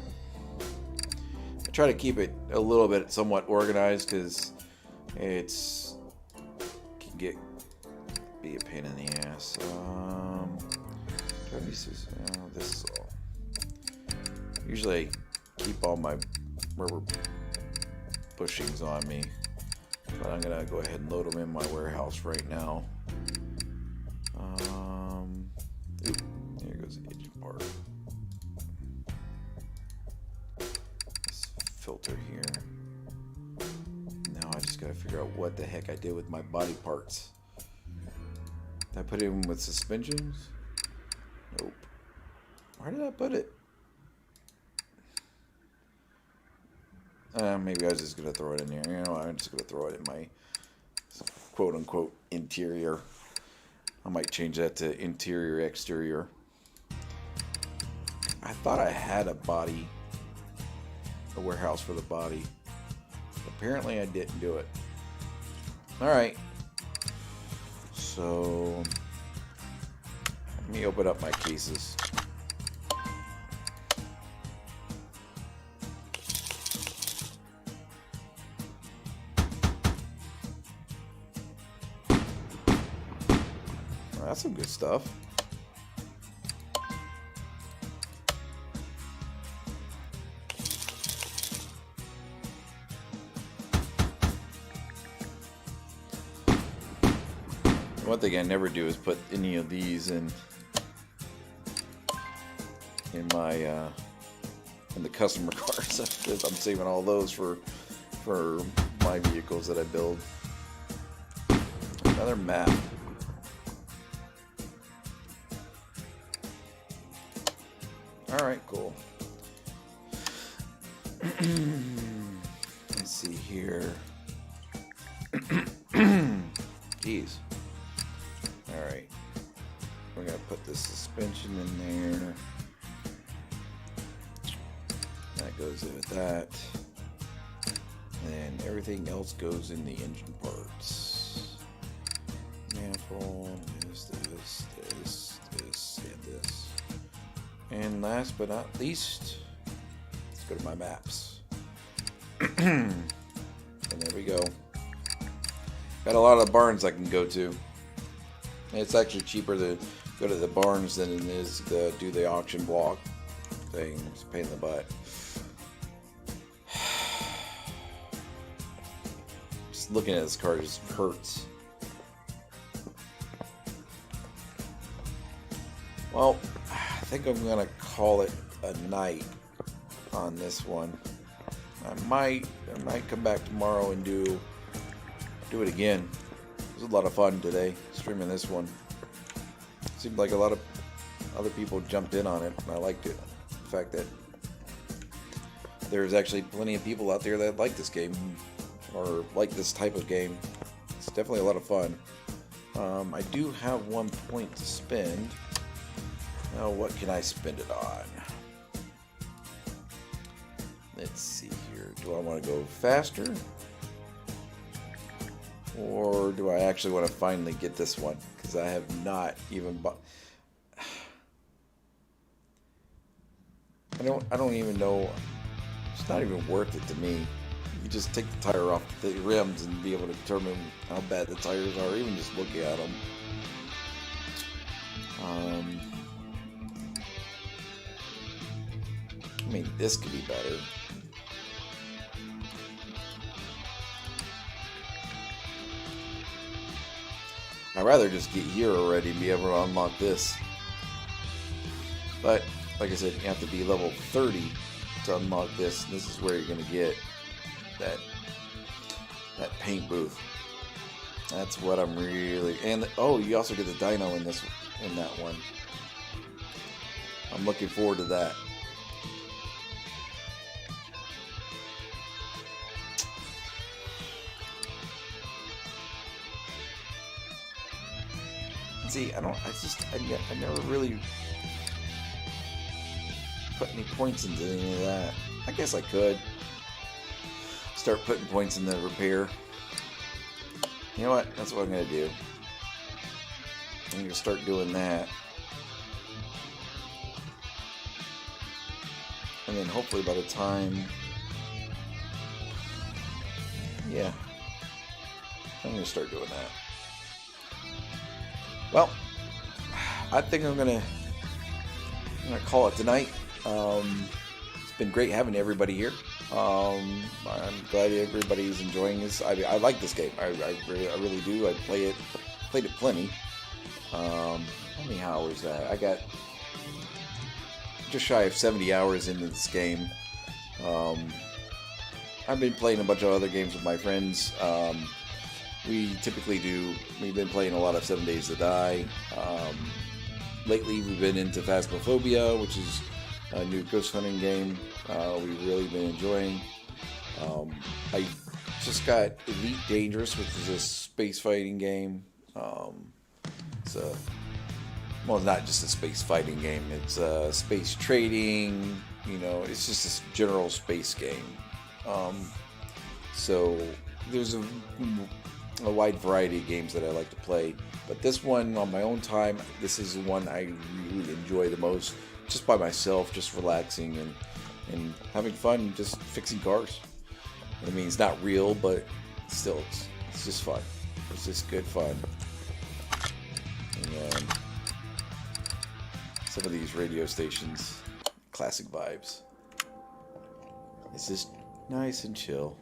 I try to keep it a little bit somewhat organized because it's can be a pain in the ass. This is all. Usually I keep all my rubber bushings on me, but I'm gonna go ahead and load them in my warehouse right now. There goes the engine part. This filter here. Now I just gotta figure out what the heck I did with my body parts. Did I put it in with suspensions? Nope. Where did I put it? Maybe I was just going to throw it in there. You know, I'm just going to throw it in my quote-unquote interior. I might change that to interior, exterior. I thought I had a warehouse for the body. Apparently I didn't do it. Alright. So, let me open up my cases. That's some good stuff. One thing I never do is put any of these in my in the customer cars. I'm saving all those for my vehicles that I build. Another map. Alright, cool. Let's see here. Jeez. Alright. We're going to put the suspension in there. That goes in with that. And everything else goes in the engine parts. Manifold, this, and this. And last but not least, let's go to my maps. And there we go. Got a lot of barns I can go to. And it's actually cheaper to go to the barns than it is to do the auction block thing. It's a pain in the butt. Just looking at this car just hurts. Well, I think I'm gonna call it a night on this one. I might come back tomorrow and do it again. It was a lot of fun today streaming this one. Seemed like a lot of other people jumped in on it, and I liked it. The fact that there's actually plenty of people out there that like this game or like this type of game. It's definitely a lot of fun. I do have 1 point to spend. Now, what can I spend it on? Let's see here. Do I want to go faster? Or do I actually want to finally get this one? Because I have not even bought... I don't even know. It's not even worth it to me. You just take the tire off the rims and be able to determine how bad the tires are, even just looking at them. I mean, this could be better. I'd rather just get here already and be able to unlock this. But, like I said, you have to be level 30 to unlock this. This is where you're going to get that paint booth. That's what I'm really... And, oh, you also get the dyno in that one. I'm looking forward to that. See, I never really put any points into any of that. I guess I could start putting points in the repair. You know what? That's what I'm going to do. I'm going to start doing that. And then hopefully by the time... Yeah. I'm going to start doing that. Well, I think I'm going to call it tonight. It's been great having everybody here. I'm glad everybody's enjoying this. I like this game. I really do. I played it plenty. How many hours? I got just shy of 70 hours into this game. I've been playing a bunch of other games with my friends. We've been playing a lot of 7 Days to Die. Lately we've been into Phasmophobia, which is a new ghost hunting game we've really been enjoying. I just got Elite Dangerous, which is a space fighting game. It's not just a space fighting game. It's space trading. It's just a general space game. So there's a wide variety of games that I like to play, but this one on my own time, this is the one I really enjoy the most, just by myself, just relaxing and having fun, just fixing cars. I mean, it's not real, but still, it's just fun. It's just good fun. And some of these radio stations, classic vibes. It's just nice and chill.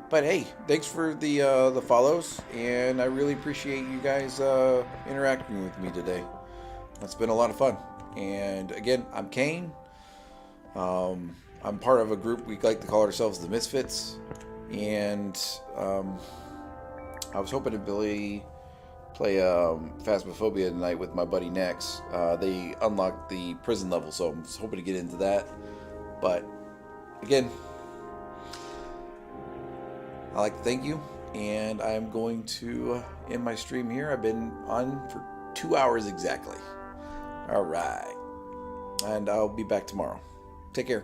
But hey, thanks for the follows, and I really appreciate you guys interacting with me today. That's been a lot of fun. And again, I'm Kane. I'm part of a group we like to call ourselves the Misfits, and I was hoping to play Phasmophobia tonight with my buddy Nex. They unlocked the prison level, so I'm just hoping to get into that. But again, I'd like to thank you, and I'm going to end my stream here. I've been on for 2 hours exactly. All right, and I'll be back tomorrow. Take care.